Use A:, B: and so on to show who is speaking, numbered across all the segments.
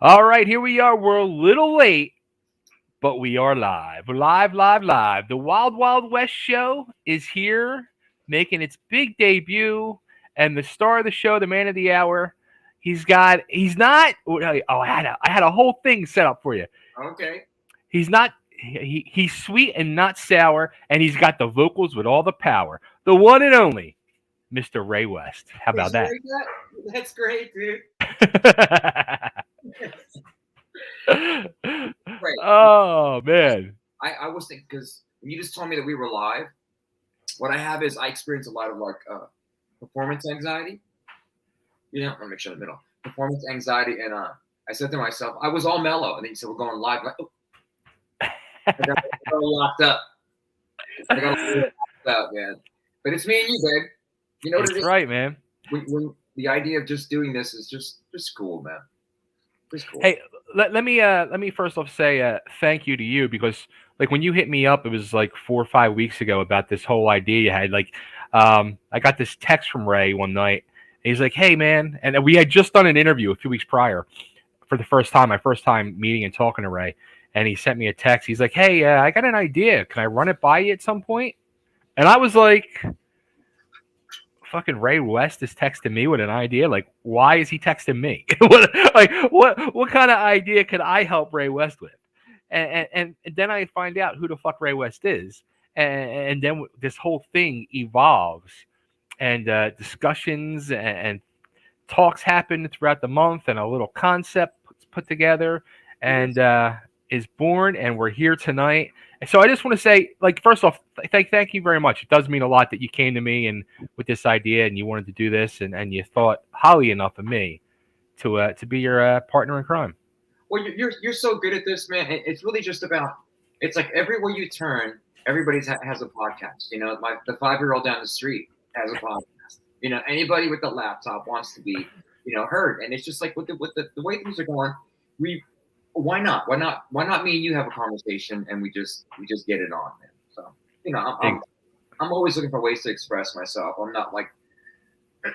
A: All right, here we are. We're a little late, but we are live. We're live, live, live. The Wild Wild West show is here, making its big debut, and the star of the show, the man of the hour. He's not. Oh, I had a whole thing set up for you.
B: Okay.
A: He's not. He's sweet and not sour, and he's got the vocals with all the power. The one and only Mr. Ray West. How
B: Did
A: about
B: you
A: that?
B: like that? That's great, dude. Great.
A: Oh man.
B: I was thinking because when you just told me that we were live, what I have is I experience a lot of performance anxiety. You know, I'm gonna make sure in the middle. Performance anxiety, and I said to myself, I was all mellow, and then you said we're going live. I'm like, oh, I got locked up. I got locked up, man. But it's me and you, babe. You know what it
A: That's
B: is?
A: right, man.
B: When the idea of just doing this is just cool, man. Just cool.
A: Hey, let me first off say thank you to you because like when you hit me up, it was like 4 or 5 weeks ago about this whole idea you had. I got this text from Ray one night. And he's like, "Hey, man," and we had just done an interview a few weeks prior for the first time, my first time meeting and talking to Ray. And he sent me a text. He's like, "Hey, I got an idea. Can I run it by you at some point?" And I was like, fucking Ray West is texting me with an idea. Like, why is he texting me? what kind of idea could I help Ray West with? And then I find out who the fuck Ray West is, and then this whole thing evolves, and discussions and talks happen throughout the month, and a little concept put together, and is born, and we're here tonight. And so I just want to say, like, first off, thank you very much. It does mean a lot that you came to me and with this idea, and you wanted to do this, and you thought highly enough of me to be your partner in crime.
B: Well, you're so good at this, man. It's really just about. It's like everywhere you turn, everybody has a podcast. You know, the 5-year-old down the street has a podcast. You know, anybody with a laptop wants to be, heard. And it's just like with the way things are going, we why not? Why not me and you have a conversation and we just get it on, man. So I'm always looking for ways to express myself. I'm not like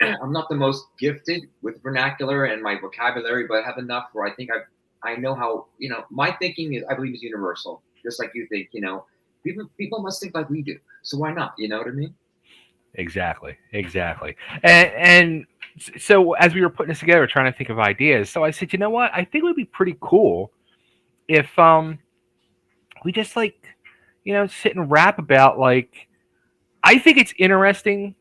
B: I'm not the most gifted with vernacular and my vocabulary, but I have enough where I think I know how my thinking is I believe is universal, just like you think. People must think like we do, so why not? You know what I mean?
A: Exactly, exactly. And so as we were putting this together, trying to think of ideas, so I said, you know what? I think it would be pretty cool if we just like sit and rap about like. I think it's interesting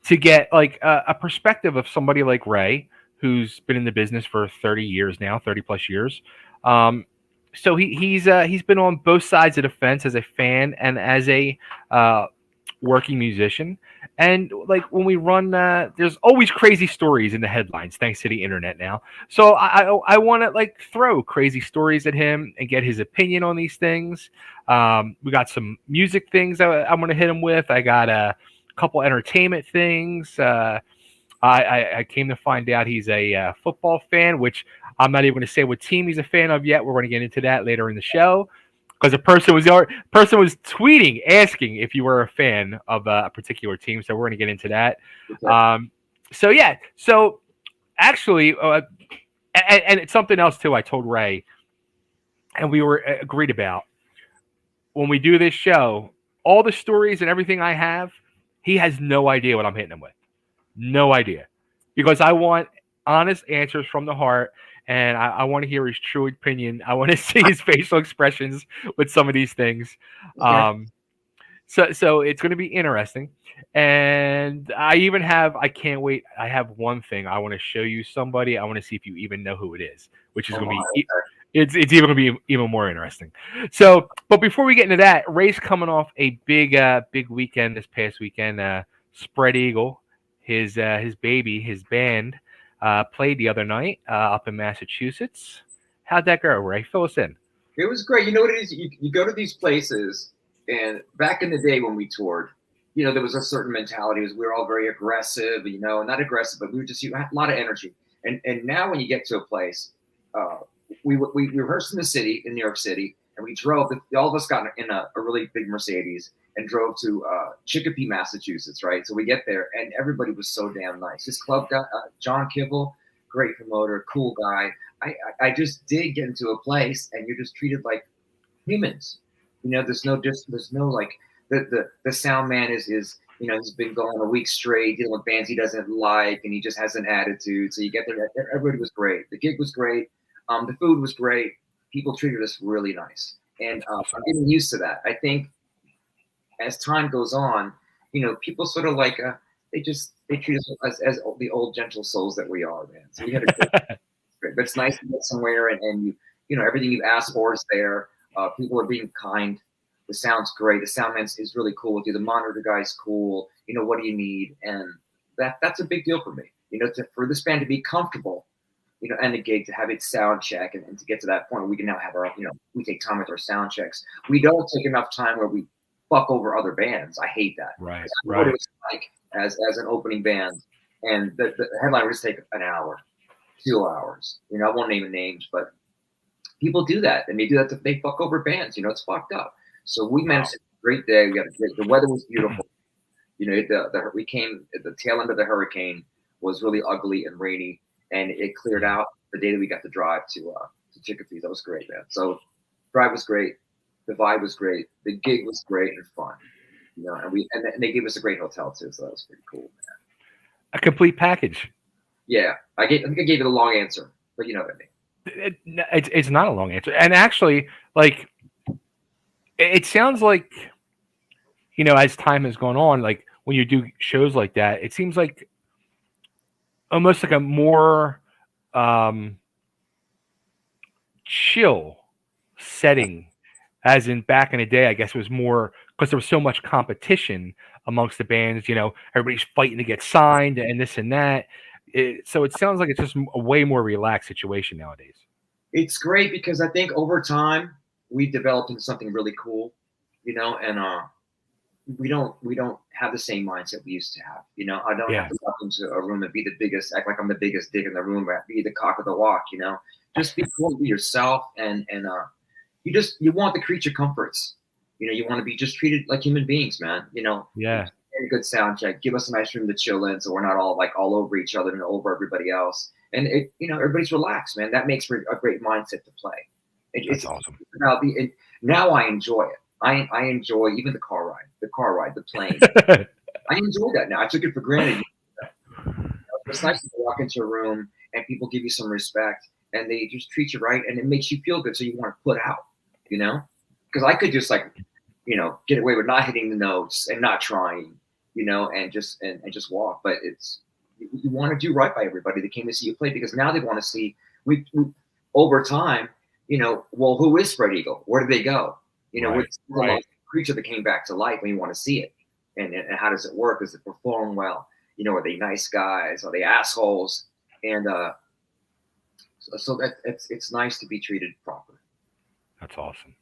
A: to get like a perspective of somebody like Ray, who's been in the business for 30 years now, 30 plus years. Um, so he's been on both sides of the fence as a fan and as a working musician. And like when we run, there's always crazy stories in the headlines thanks to the internet now. So I want to like throw crazy stories at him and get his opinion on these things. We got some music things that I'm going to hit him with. I got a couple entertainment things. I came to find out he's a football fan, which I'm not even going to say what team he's a fan of yet. We're going to get into that later in the show because a person was tweeting asking if you were a fan of a particular team. So we're going to get into that.
B: Okay.
A: So yeah, so actually, and it's something else too. I told Ray, and we were agreed about when we do this show. All the stories and everything I have, he has no idea what I'm hitting him with. No idea. Because I want honest answers from the heart and I want to hear his true opinion. I want to see his facial expressions with some of these things.
B: Okay.
A: So it's going to be interesting. And I can't wait. I have one thing. I want to show you somebody. I want to see if you even know who it is, which is
B: Oh
A: going to
B: my.
A: be it's even going to be even more interesting. So, but before we get into that, Ray's coming off a big weekend this past weekend. Spread Eagle, his baby, his band played the other night up in Massachusetts. How'd that go, Ray? Fill us in.
B: It was great. You know what it is? You go to these places, and back in the day when we toured, there was a certain mentality. We were all very aggressive, not aggressive, but we were just you had a lot of energy. And now when you get to a place, uh, we rehearsed in the city, in New York City, and we drove. All of us got in a really big Mercedes and drove to Chicopee, Massachusetts, right? So we get there, and everybody was so damn nice. This club guy, John Kibble, great promoter, cool guy. I just did get into a place, and you're just treated like humans. There's no like the sound man is he's been going a week straight dealing with bands he doesn't like, and he just has an attitude. So you get there, everybody was great. The gig was great. The food was great. People treated us really nice, and I'm getting used to that. I think as time goes on, people sort of like they treat us as the old gentle souls that we are, man. So we had a great, but it's nice to get somewhere, and everything you asked for is there. People are being kind. The sound's great. The sound man is really cool with you. The monitor guy's cool. What do you need? And that's a big deal for me. For this band to be comfortable, and the gig to have its sound check, and to get to that point where we can now have our, we take time with our sound checks. We don't take enough time where we fuck over other bands. I hate that.
A: Right.
B: What it was like as an opening band, and the headline would just take an hour, 2 hours. I won't name names, but people do that, and they do that. They fuck over bands. It's fucked up. So we managed a great day. We had the weather was beautiful. We came at the tail end of the hurricane was really ugly and rainy, and it cleared out the day that we got to drive to Chicopee. That was great, man. So drive was great. The vibe was great. The gig was great and fun. And they gave us a great hotel too, so that was pretty cool, man.
A: A complete package.
B: Yeah, I think I gave it a long answer, but you know what I
A: mean. It's not a long answer, and actually, like, it sounds like, as time has gone on, like when you do shows like that, it seems like almost like a more chill setting, as in back in the day. I guess it was more because there was so much competition amongst the bands. Everybody's fighting to get signed and this and that. So it sounds like it's just a way more relaxed situation nowadays.
B: It's great because I think over time we developed into something really cool, and we don't have the same mindset we used to have. I don't have to walk into a room and be the biggest, act like I'm the biggest dick in the room, be the cock of the walk. Just be cool, be yourself, and you want the creature comforts. You want to be just treated like human beings, man.
A: Yeah.
B: A good sound check. Give us a nice room to chill in, so we're not all over each other and over everybody else. And everybody's relaxed, man. That makes for a great mindset to play.
A: That's awesome.
B: Now I enjoy it. I enjoy even the car ride, the plane. I enjoy that now. I took it for granted. It's nice to walk into a room and people give you some respect and they just treat you right, and it makes you feel good, so you want to put out, because I could just get away with not hitting the notes and not trying, and just walk. But you want to do right by everybody that came to see you play, because now they want to see we over time, well, who is Spread Eagle? Where did they go? What's the creature that came back to life when you want to see it? And how does it work? Does it perform well? Are they nice guys? Are they assholes? And so that it's nice to be treated properly.
A: That's awesome.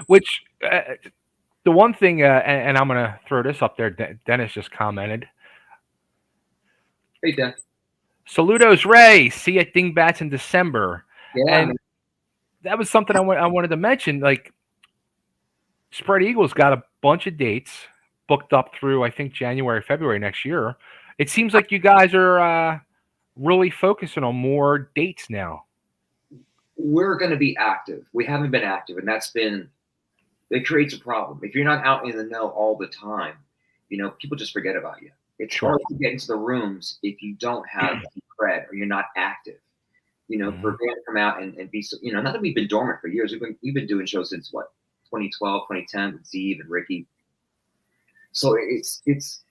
A: Which the one thing, and I'm gonna throw this up there. Dennis just commented.
B: Hey, Den.
A: Saludos, Ray. See you at Dingbats in December.
B: Yeah.
A: And that was something I wanted to mention. Like, Spread Eagle's got a bunch of dates booked up through, I think, January, February next year. It seems like you guys are really focusing on more dates now.
B: We're going to be active. We haven't been active, and it creates a problem. If you're not out in the know all the time, people just forget about you. It's hard to get into the rooms if you don't have cred or you're not active. For a band to come out and be, not that we've been dormant for years. We've been doing shows since 2012, 2010 with Steve and Ricky. So it's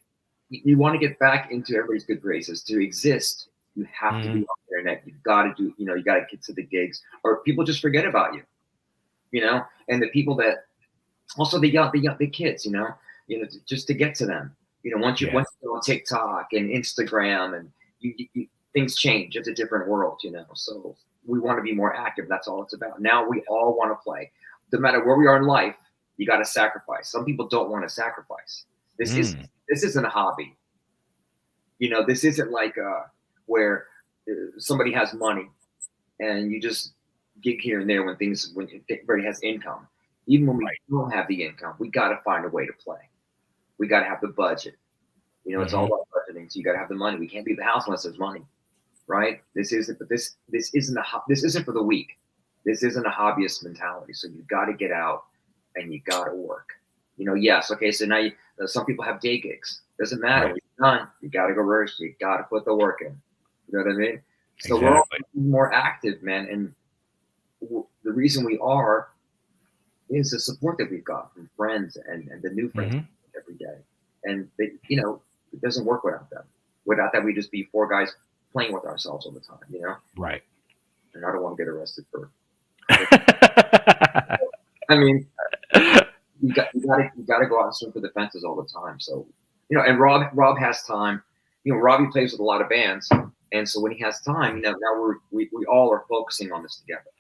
B: you want to get back into everybody's good graces. To exist, you have to be on the internet. You've got to do, you got to get to the gigs, or people just forget about you. And the people that also the kids, just to get to them. Once you're on TikTok and Instagram, and you things change. It's a different world, So we want to be more active. That's all it's about. Now we all want to play. No matter where we are in life, you got to sacrifice. Some people don't want to sacrifice. This isn't a hobby. This isn't like where somebody has money and you just gig here and there when everybody has income. Even when we don't have the income, we got to find a way to play. We got to have the budget. It's all about budgeting. So you got to have the money. We can't leave the house unless there's money. right? This isn't, but this isn't this isn't for the weak. This isn't a hobbyist mentality. So you got to get out and you got to work. Yes, okay. So now some people have day gigs. Doesn't matter.
A: Right.
B: When you're done, you got to go rehearse. You got to put the work in. You know what I mean? So we're all
A: Exactly.
B: more active, man. And the reason we are is the support that we've got from friends and the new friends every day. And it doesn't work without them. Without that, we'd just be four guys playing with ourselves all the time,
A: Right.
B: And I don't want to get arrested for. I mean, you got to go out and swim for the fences all the time. So, and Rob has time. Robbie plays with a lot of bands, and so when he has time, now we all are focusing on this together.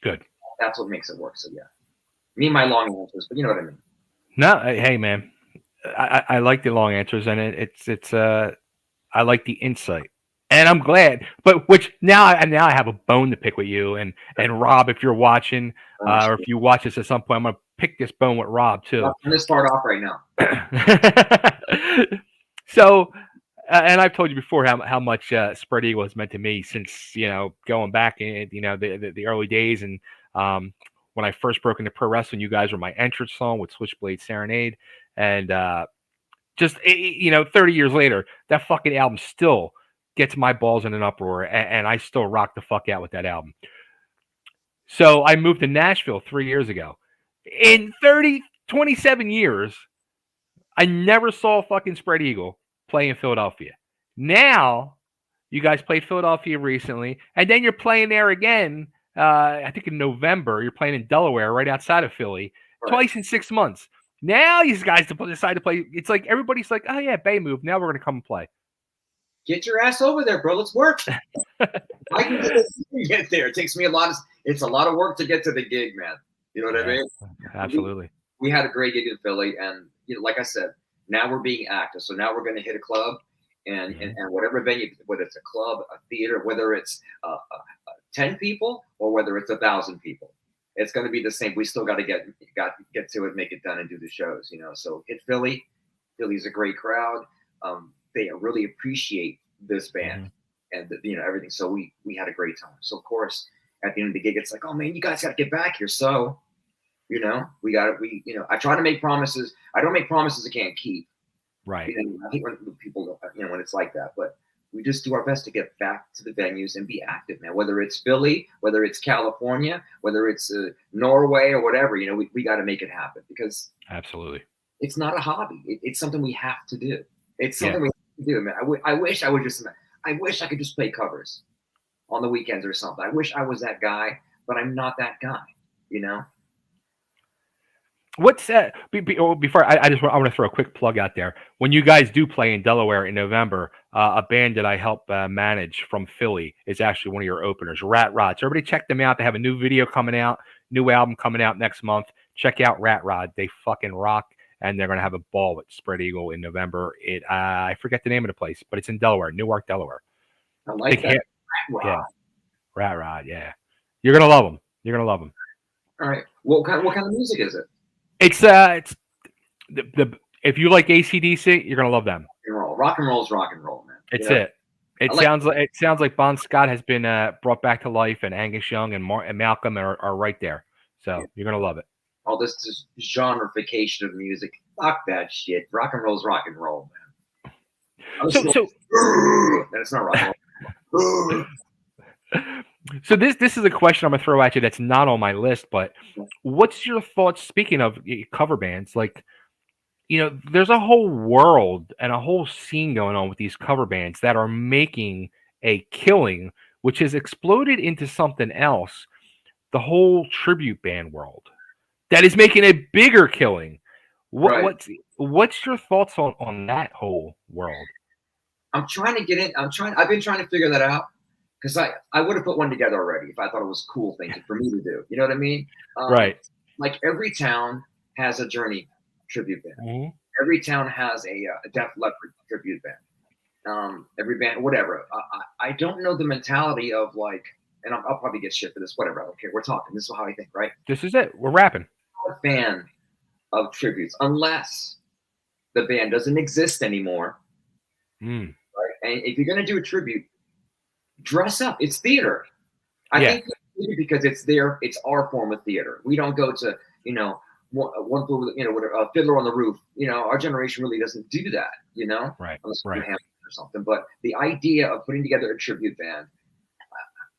A: Good.
B: That's what makes it work. So yeah, me and my long answers, but you know what I mean.
A: No, hey man, I like the long answers, and it's I like the insight, and I'm glad. But which now I have a bone to pick with you and Rob, if you're watching, or if you watch this at some point, I'm gonna pick this bone with Rob too.
B: I'm gonna start off right now.
A: So, and I've told you before how much Spread Eagle has meant to me since going back in the early days, and when I first broke into pro wrestling, you guys were my entrance song with Switchblade Serenade, and just 30 years later, that fucking album still gets my balls in an uproar, and I still rock the fuck out with that album. So I moved to Nashville 3 years ago. In 27 years, I never saw fucking Spread Eagle play in Philadelphia. Now, you guys played Philadelphia recently, and then you're playing there again. I think in November, you're playing in Delaware, right outside of Philly, twice in 6 months. Now these guys decide to play. It's like everybody's like, oh yeah, Bay move. Now we're gonna come and play.
B: Get your ass over there, bro. Let's work. I can get there. It takes me it's a lot of work to get to the gig, man. You know what I mean?
A: Absolutely.
B: We had a great gig in Philly, and like I said, now we're being active. So now we're going to hit a club, and whatever venue, whether it's a club, a theater, whether it's 10 people or whether it's 1,000 people, it's going to be the same. We still got to get to it, make it done, and do the shows. So hit Philly. Philly's a great crowd. They really appreciate this band and everything. So we had a great time. So of course, at the end of the gig, it's like, oh man, you guys got to get back here. So I try to make promises. I don't make promises I can't keep.
A: Right.
B: I hate when people, when it's like that, but we just do our best to get back to the venues and be active, man. Whether it's Philly, whether it's California, whether it's Norway or whatever, we got to make it happen, because
A: absolutely,
B: it's not a hobby. It's something we have to do. It's something we have to do, man. I wish I could just play covers on the weekends or something. I wish I was that guy, but I'm not that guy,
A: What's that? Before I want to throw a quick plug out there. When you guys do play in Delaware in November, a band that I help manage from Philly is actually one of your openers, Rat Rod. So everybody check them out. They have a new video coming out, new album coming out next month. Check out Rat Rod. They fucking rock, and they're gonna have a ball with Spread Eagle in November. I forget the name of the place, but it's in Delaware, Newark, Delaware.
B: I like that.
A: Yeah, Rat Rod. Yeah, you're gonna love them. You're gonna love them.
B: All right. What kind of music is it?
A: It's if you like AC/DC, you're gonna love them.
B: Rock and roll is rock and roll, man.
A: It's it. It sounds like Bon Scott has been brought back to life, and Angus Young and Malcolm are right there. So you're gonna love it.
B: All this genreification of music, fuck that shit. Rock and roll is rock and roll, man. So that's not rock and roll.
A: So this is a question I'm gonna throw at you that's not on my list, but what's your thoughts? Speaking of cover bands, like there's a whole world and a whole scene going on with these cover bands that are making a killing, which has exploded into something else. The whole tribute band world that is making a bigger killing. What's your thoughts on that whole world?
B: I'm trying to get in. I've been trying to figure that out. Because I would have put one together already if I thought it was a cool thing for me to do. You know what I mean?
A: Right.
B: Like every town has a Journey tribute band. Mm-hmm. Every town has a Def Leppard tribute band. Every band, whatever. I don't know the mentality of like, and I'll probably get shit for this. Whatever. I don't care. We're talking. This is how I think, right?
A: This is it. We're rapping.
B: I'm not a fan of tributes unless the band doesn't exist anymore. Right? And if you're going to do a tribute, dress up. It's theater. I think because it's our form of theater. We don't go to, one whatever, Fiddler on the Roof. Our generation really doesn't do that,
A: Right.
B: unless
A: Right.
B: you're Hamilton or something. But the idea of putting together a tribute band,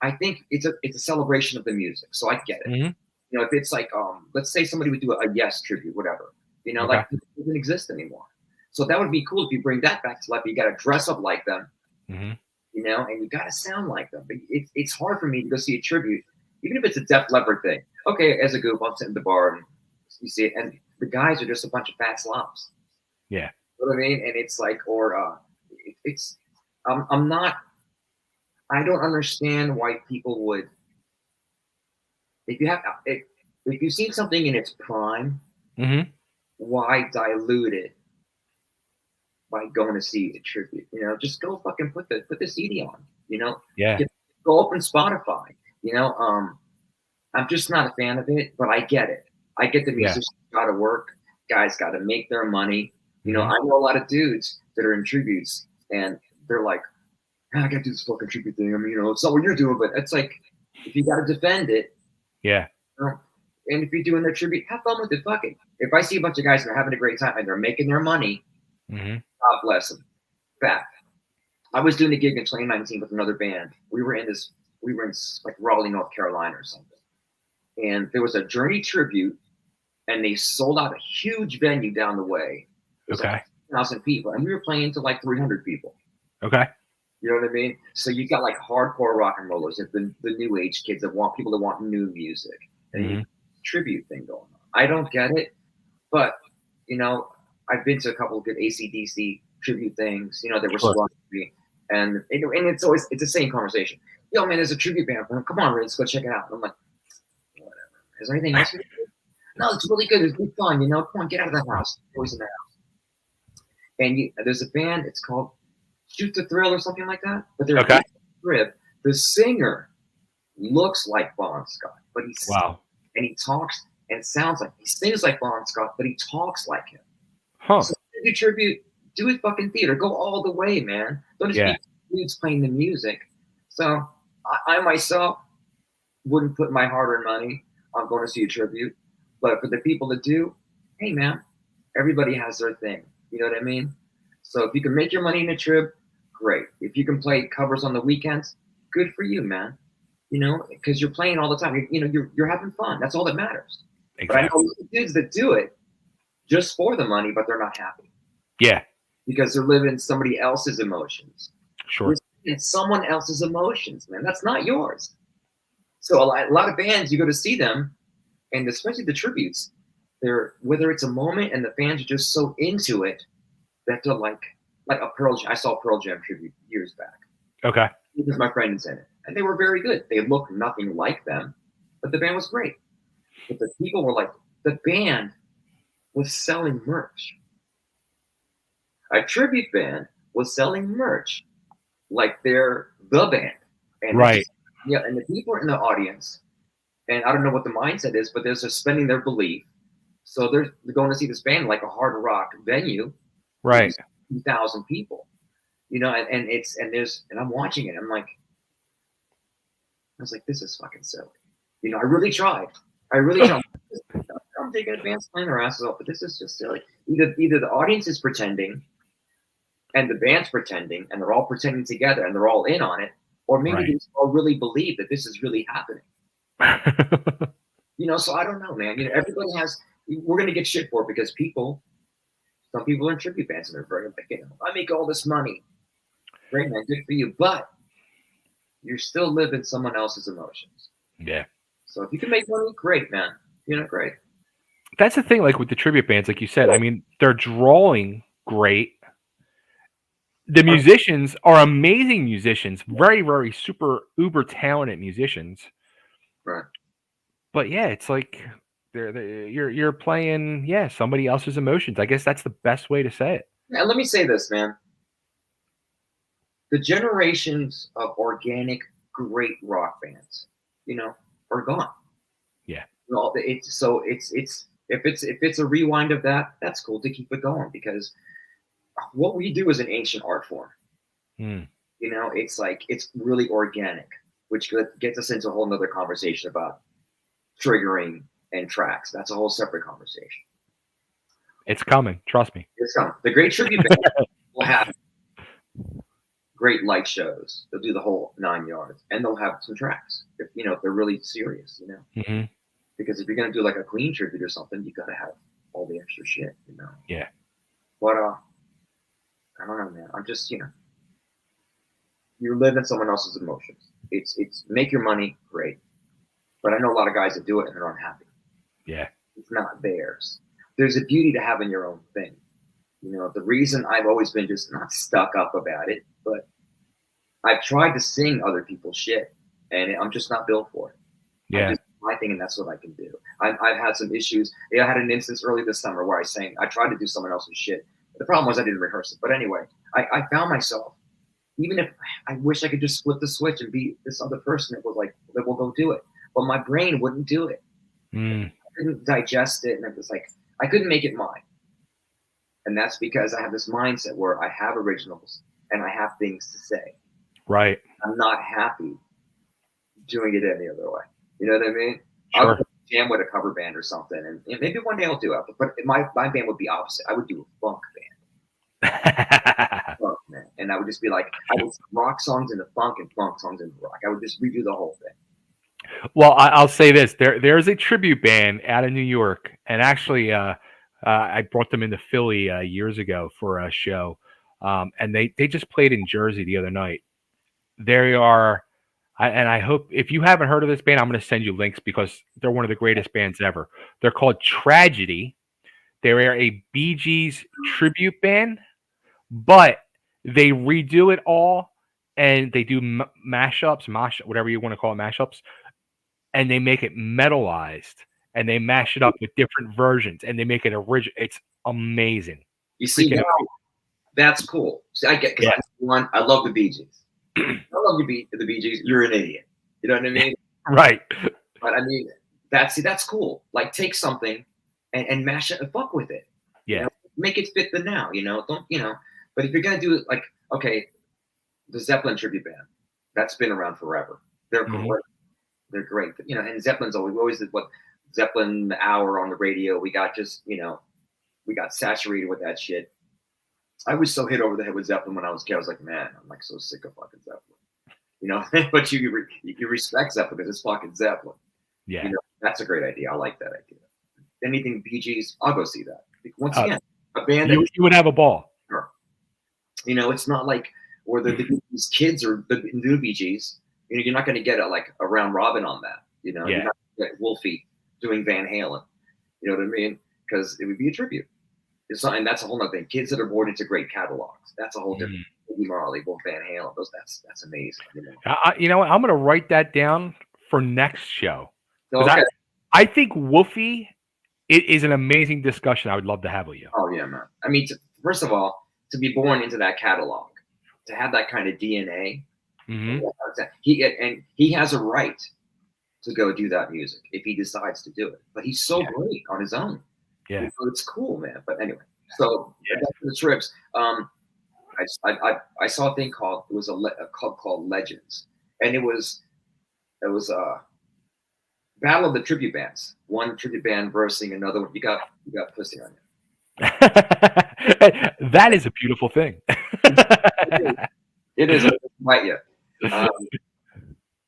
B: I think it's a celebration of the music. So I get it.
A: Mm-hmm.
B: If it's like, let's say somebody would do a Yes tribute, whatever, like it doesn't exist anymore. So that would be cool if you bring that back to life. You got to dress up like them,
A: Mm-hmm.
B: and you got to sound like them. But it's hard for me to go see a tribute, even if it's a Def Leppard thing. Okay, as a group, I'm sitting at the bar and you see it, and the guys are just a bunch of fat slobs.
A: Yeah.
B: You know what I mean? And it's like, I'm not. I don't understand why people would. If you've seen something in its prime,
A: Mm-hmm.
B: why dilute it by going to see a tribute? Just go fucking put the CD on.
A: Yeah.
B: Go open Spotify. I'm just not a fan of it, but I get it. I get the musicians got to work, guys got to make their money. I know a lot of dudes that are in tributes, and they're like, I got to do this fucking tribute thing. I mean, it's not what you're doing, but it's like, if you got to defend it,
A: Yeah.
B: And if you're doing their tribute, have fun with it. Fuck it. If I see a bunch of guys that are having a great time and they're making their money,
A: Mm-hmm.
B: God bless them. Back. I was doing a gig in 2019 with another band. We were in like Raleigh, North Carolina or something. And there was a Journey tribute, and they sold out a huge venue down the way. It was like 1,000 people, and we were playing to like 300 people.
A: Okay.
B: You know what I mean? So you got like hardcore rock and rollers, the new age kids people that want new music, and you tribute thing going on. I don't get it, but I've been to a couple of good AC/DC tribute things. They were strong to me, and it's the same conversation. Yo, man, there's a tribute band. Come on, let's go check it out. And I'm like, whatever. Is there anything else? No, it's really good. It's good fun. Come on, get out of the house. Always in the house. And there's a band. It's called Shoot the Thrill or something like that. But they're a crib. The singer looks like Bon Scott, but and he talks and sounds like he sings like Bon Scott, but he talks like him.
A: Huh.
B: So do tribute, do it fucking theater. Go all the way, man. Don't just be dudes playing the music. So I myself wouldn't put my hard-earned money on going to see a tribute, but for the people that do, hey man, everybody has their thing. You know what I mean? So if you can make your money in a trip, great. If you can play covers on the weekends, good for you, man. Because you're playing all the time. You're having fun. That's all that matters. Exactly. But I know dudes that do it just for the money, but they're not happy.
A: Yeah.
B: Because they're living somebody else's emotions.
A: Sure.
B: You're someone else's emotions, man. That's not yours. So a lot of bands, you go to see them, and especially the tributes, whether it's a moment and the fans are just so into it that they're like a Pearl Jam. I saw Pearl Jam tribute years back.
A: Okay.
B: Because my friend was in it. And they were very good. They looked nothing like them, but the band was great. But the people were like, the band was selling merch. A tribute band was selling merch like they're the band. And
A: right.
B: And the people in the audience, and I don't know what the mindset is, but they're suspending their belief. So they're going to see this band like a hard rock venue.
A: Right.
B: 2,000 people. And I'm watching it. I was like, this is fucking silly. I really tried. I'm taking advanced playing their asses off, but this is just silly. Either the audience is pretending and the band's pretending and they're all pretending together and they're all in on it, or maybe they all really believe that this is really happening. So I don't know, man. Everybody we're going to get shit for it because some people are in tribute bands and they're very like, I make all this money. Great, man, good for you. But you're still living someone else's emotions.
A: Yeah.
B: So if you can make money, great, man. Great.
A: That's the thing, like with the tribute bands, like you said, I mean, they're drawing great. The musicians are amazing musicians, very, very super uber talented musicians.
B: Right.
A: But yeah, it's like you're playing somebody else's emotions. I guess that's the best way to say it.
B: And let me say this, man. The generations of organic, great rock bands, are gone.
A: Yeah.
B: If it's a rewind of that, that's cool to keep it going because what we do is an ancient art form. You know, it's like it's really organic, which gets us into a whole nother conversation about triggering and tracks. That's a whole separate conversation.
A: It's coming. Trust me.
B: It's coming. The Great Tribute Band will have great light shows. They'll do the whole 9 yards, and they'll have some tracks. If you know, if they're really serious, you know.
A: Hmm.
B: Because if you're gonna do like a Queen tribute or something, you gotta have all the extra shit, you know.
A: Yeah.
B: But I don't know, man. I'm just, you know, you're living someone else's emotions. It's make your money, great. But I know a lot of guys that do it and they're unhappy.
A: Yeah.
B: It's not theirs. There's a beauty to having your own thing. You know, the reason I've always been just not stuck up about it, but I've tried to sing other people's shit, and I'm just not built for it.
A: Yeah.
B: Just my thing, and that's what I can do. I've had some issues. Yeah, I had an instance early this summer where I tried to do someone else's shit. The problem was I didn't rehearse it. But anyway, I found myself, even if I wish I could just flip the switch and be this other person that was like, that will go do it. But my brain wouldn't do it. I couldn't digest it, and it was like, I couldn't make it mine. And that's because I have this mindset where I have originals and I have things to say.
A: Right.
B: I'm not happy doing it any other way. You know what I mean?
A: Sure.
B: I would jam with a cover band or something, and maybe one day I'll do it. But my band would be opposite. I would do a funk band, funk, man, and I would just be like, I would rock songs into funk and funk songs into rock. I would just redo the whole thing.
A: Well, I'll say this: there's a tribute band out of New York, and actually, I brought them into Philly years ago for a show, and they just played in Jersey the other night. They are, and I hope if you haven't heard of this band, I'm going to send you links because they're one of the greatest bands ever. They're called Tragedy. They are a Bee Gees tribute band, but they redo it all, and they do mashups, whatever you want to call it, mashups, and they make it metalized, and they mash it up with different versions, and they make it original. It's amazing.
B: You see, now, that's cool. See, I get, because I love the Bee Gees. I love the Bee Gees. You're an idiot. You know what I mean?
A: Right.
B: But I mean, that's cool. Like, take something and mash it and fuck with it.
A: Yeah.
B: You know? Make it fit the now. You know, don't, you know. But if you're gonna do it, like, okay, the Zeppelin tribute band, that's been around forever. They're great. They're great. You know, and Zeppelin's always did what Zeppelin hour on the radio. We got just, you know, we got saturated with that shit. I was so hit over the head with Zeppelin when I was a kid. I was like, man, I'm like so sick of fucking Zeppelin. You know, but you respect Zeppelin because it's fucking Zeppelin.
A: Yeah.
B: You know, that's a great idea. I like that idea. Anything Bee Gees, I'll go see that. Once again, a band
A: you would have a ball.
B: Sure. You know, it's not like where the Bee Gees kids or the new Bee Gees. You know, you're not going to get a round robin on that. You know, you're not going to get Wolfie doing Van Halen. You know what I mean? Because it would be a tribute. It's not, and that's a whole other thing. Kids that are born into great catalogs. That's a whole different. Marley, Wolf Van Halen. That's amazing. You know?
A: You know what? I'm going to write that down for next show.
B: Okay.
A: I think Wolfie is an amazing discussion. I would love to have with you.
B: Oh yeah, man. I mean, first of all, to be born into that catalog, to have that kind of DNA. He has a right to go do that music if he decides to do it. But he's so great on his own.
A: Yeah,
B: so it's cool, man. But anyway, so back to the trips. I saw a thing called a club called Legends, and it was a battle of the tribute bands. One tribute band versing another one. You got pussy on you.
A: That is a beautiful thing.
B: It is. Right, yeah.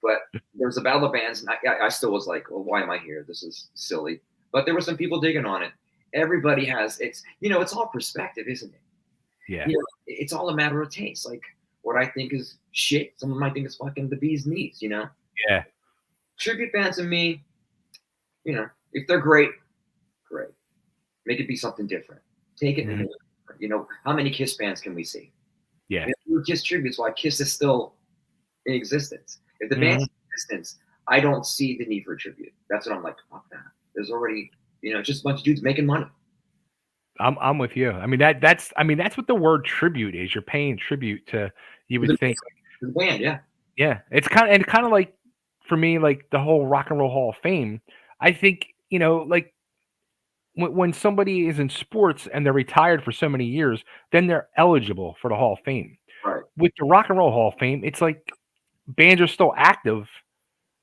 B: But there was a battle of bands, and I still was like, well, why am I here? This is silly. But there were some people digging on it. Everybody has, it's all perspective, isn't it?
A: Yeah.
B: You know, it's all a matter of taste. Like, what I think is shit, someone might think is fucking the bee's knees, you know?
A: Yeah.
B: Tribute bands and me, you know, if they're great. Make it be something different. Take it and make it different. You know, how many Kiss bands can we see?
A: Yeah.
B: If we Kiss tributes, why Kiss is still in existence. If the band's in existence, I don't see the need for a tribute. That's what I'm like, fuck that. There's already, you know, just a bunch of dudes making money.
A: I'm with you. I mean that's what the word tribute is. You're paying tribute to, you would think,
B: the band, yeah.
A: Yeah. It's kind of like, for me, like the whole Rock and Roll Hall of Fame. I think, you know, like when somebody is in sports and they're retired for so many years, then they're eligible for the Hall of Fame.
B: Right.
A: with the Rock and Roll Hall of Fame, it's like bands are still active,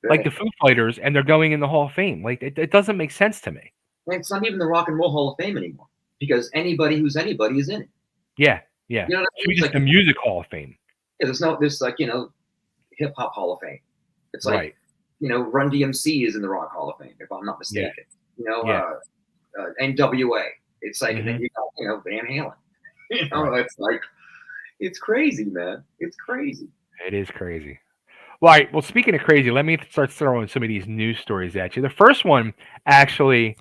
A: like
B: Right.
A: the Foo Fighters, and they're going in the Hall of Fame. Like it doesn't make sense to me.
B: And it's not even the Rock and Roll Hall of Fame anymore because anybody who's anybody is in it.
A: Yeah, yeah.
B: You know what I mean?
A: Should be
B: It's
A: just
B: like
A: the Music Hall of Fame.
B: there's like hip hop Hall of Fame. It's like
A: Right.
B: Run DMC is in the Rock Hall of Fame if I'm not
A: Yeah,
B: mistaken.
A: yeah.
B: NWA. It's like and then
A: Hmm.
B: you got Van Halen.
A: Right.
B: It's like it's crazy, man. It's crazy.
A: It is crazy. Well, all right. Well, speaking of crazy, let me start throwing some of these news stories at you. The first one, actually,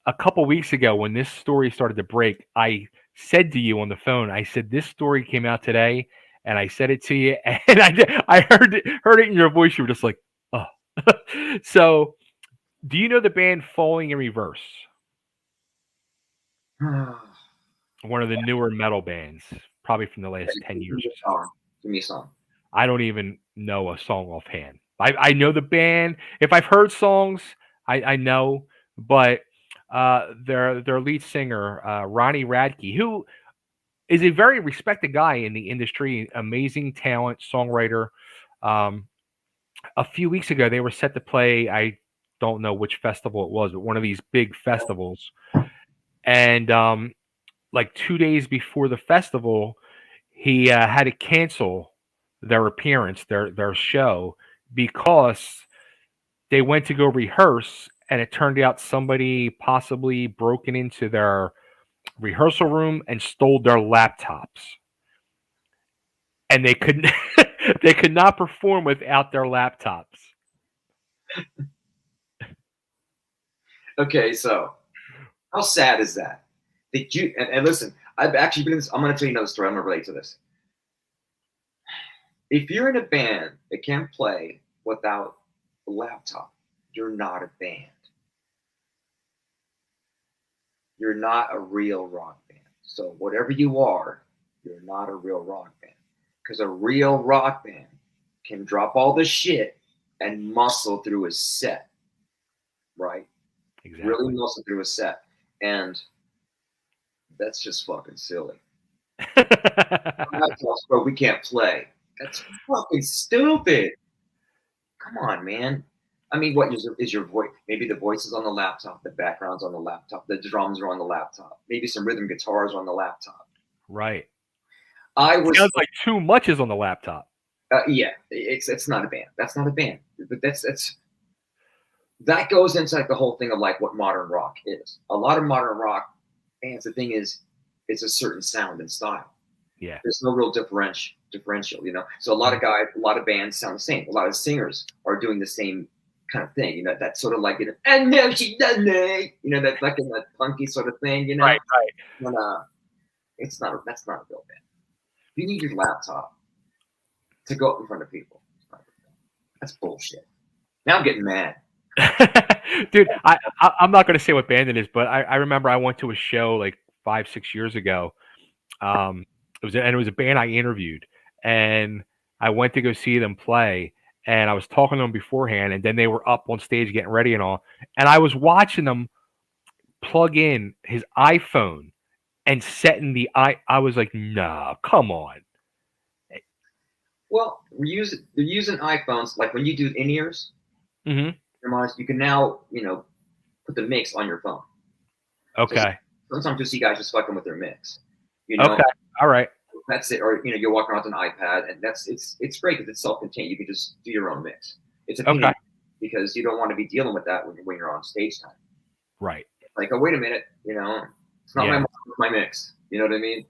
A: a couple weeks ago, when this story started to break, I said to you on the phone, I said this story came out today, and I said it to you, and I heard it in your voice. You were just like, oh. So, do you know the band Falling in Reverse? One of the newer metal bands, probably from the last 10 years
B: Give me
A: or
B: a
A: so.
B: song. Give me a song.
A: I don't even know a song offhand. I know the band. If I've heard songs, I know, but their lead singer, Ronnie Radke, who is a very respected guy in the industry, amazing talent, songwriter. Um, a few weeks ago, they were set to play. I don't know which festival it was, but one of these big festivals. And like 2 days before the festival, he had to cancel their appearance, their show, because they went to go rehearse, and it turned out somebody possibly broken into their rehearsal room and stole their laptops, and they could they could not perform without their laptops.
B: Okay, so how sad is that? Did you and listen? I've actually been. I'm going to tell you another story. I'm going to relate to this. If you're in a band that can't play without a laptop, you're not a band. You're not a real rock band. So whatever you are, you're not a real rock band. Because a real rock band can drop all the shit and muscle through a set, right? Really
A: Exactly.
B: muscle through a set. And that's just fucking silly. Laptops, bro, we can't play. That's fucking stupid. Come on, man. I mean, what is your voice? Maybe the voice is on the laptop, the background's on the laptop, the drums are on the laptop, maybe some rhythm guitars are on the laptop.
A: Right.
B: I was,
A: Sounds like too much is on the laptop.
B: yeah, it's not a band. That's not a band. But that goes into like the whole thing of like what modern rock is. A lot of modern rock bands. The thing is, it's a certain sound and style.
A: Yeah.
B: There's no real differential. So a lot of guys, a lot of bands sound the same. A lot of singers are doing the same kind of thing. That's sort of like and now she done it. That like in that punky sort of thing.
A: Right. Right.
B: And, that's not a real band. You need your laptop to go up in front of people. That's bullshit. Now I'm getting mad.
A: Dude, I'm not going to say what band it is, but I remember I went to a show like 5, 6 years ago. It was a band I interviewed, and I went to go see them play, and I was talking to them beforehand, and then they were up on stage getting ready and all, and I was watching them plug in his iPhone and setting the I was like, nah, come on.
B: Well, they're using iPhones like when you do in ears.
A: Hmm.
B: You can now put the mix on your phone. So
A: Okay.
B: sometimes you see guys just fucking with their mix.
A: Okay. All right.
B: That's it. Or you're walking around with an iPad, and it's great because it's self-contained. You can just do your own mix. It's a
A: Okay.
B: pain because you don't want to be dealing with that when you're on stage time.
A: Right.
B: Like, oh wait a minute, it's not
A: Yeah.
B: my mix. You know what I mean?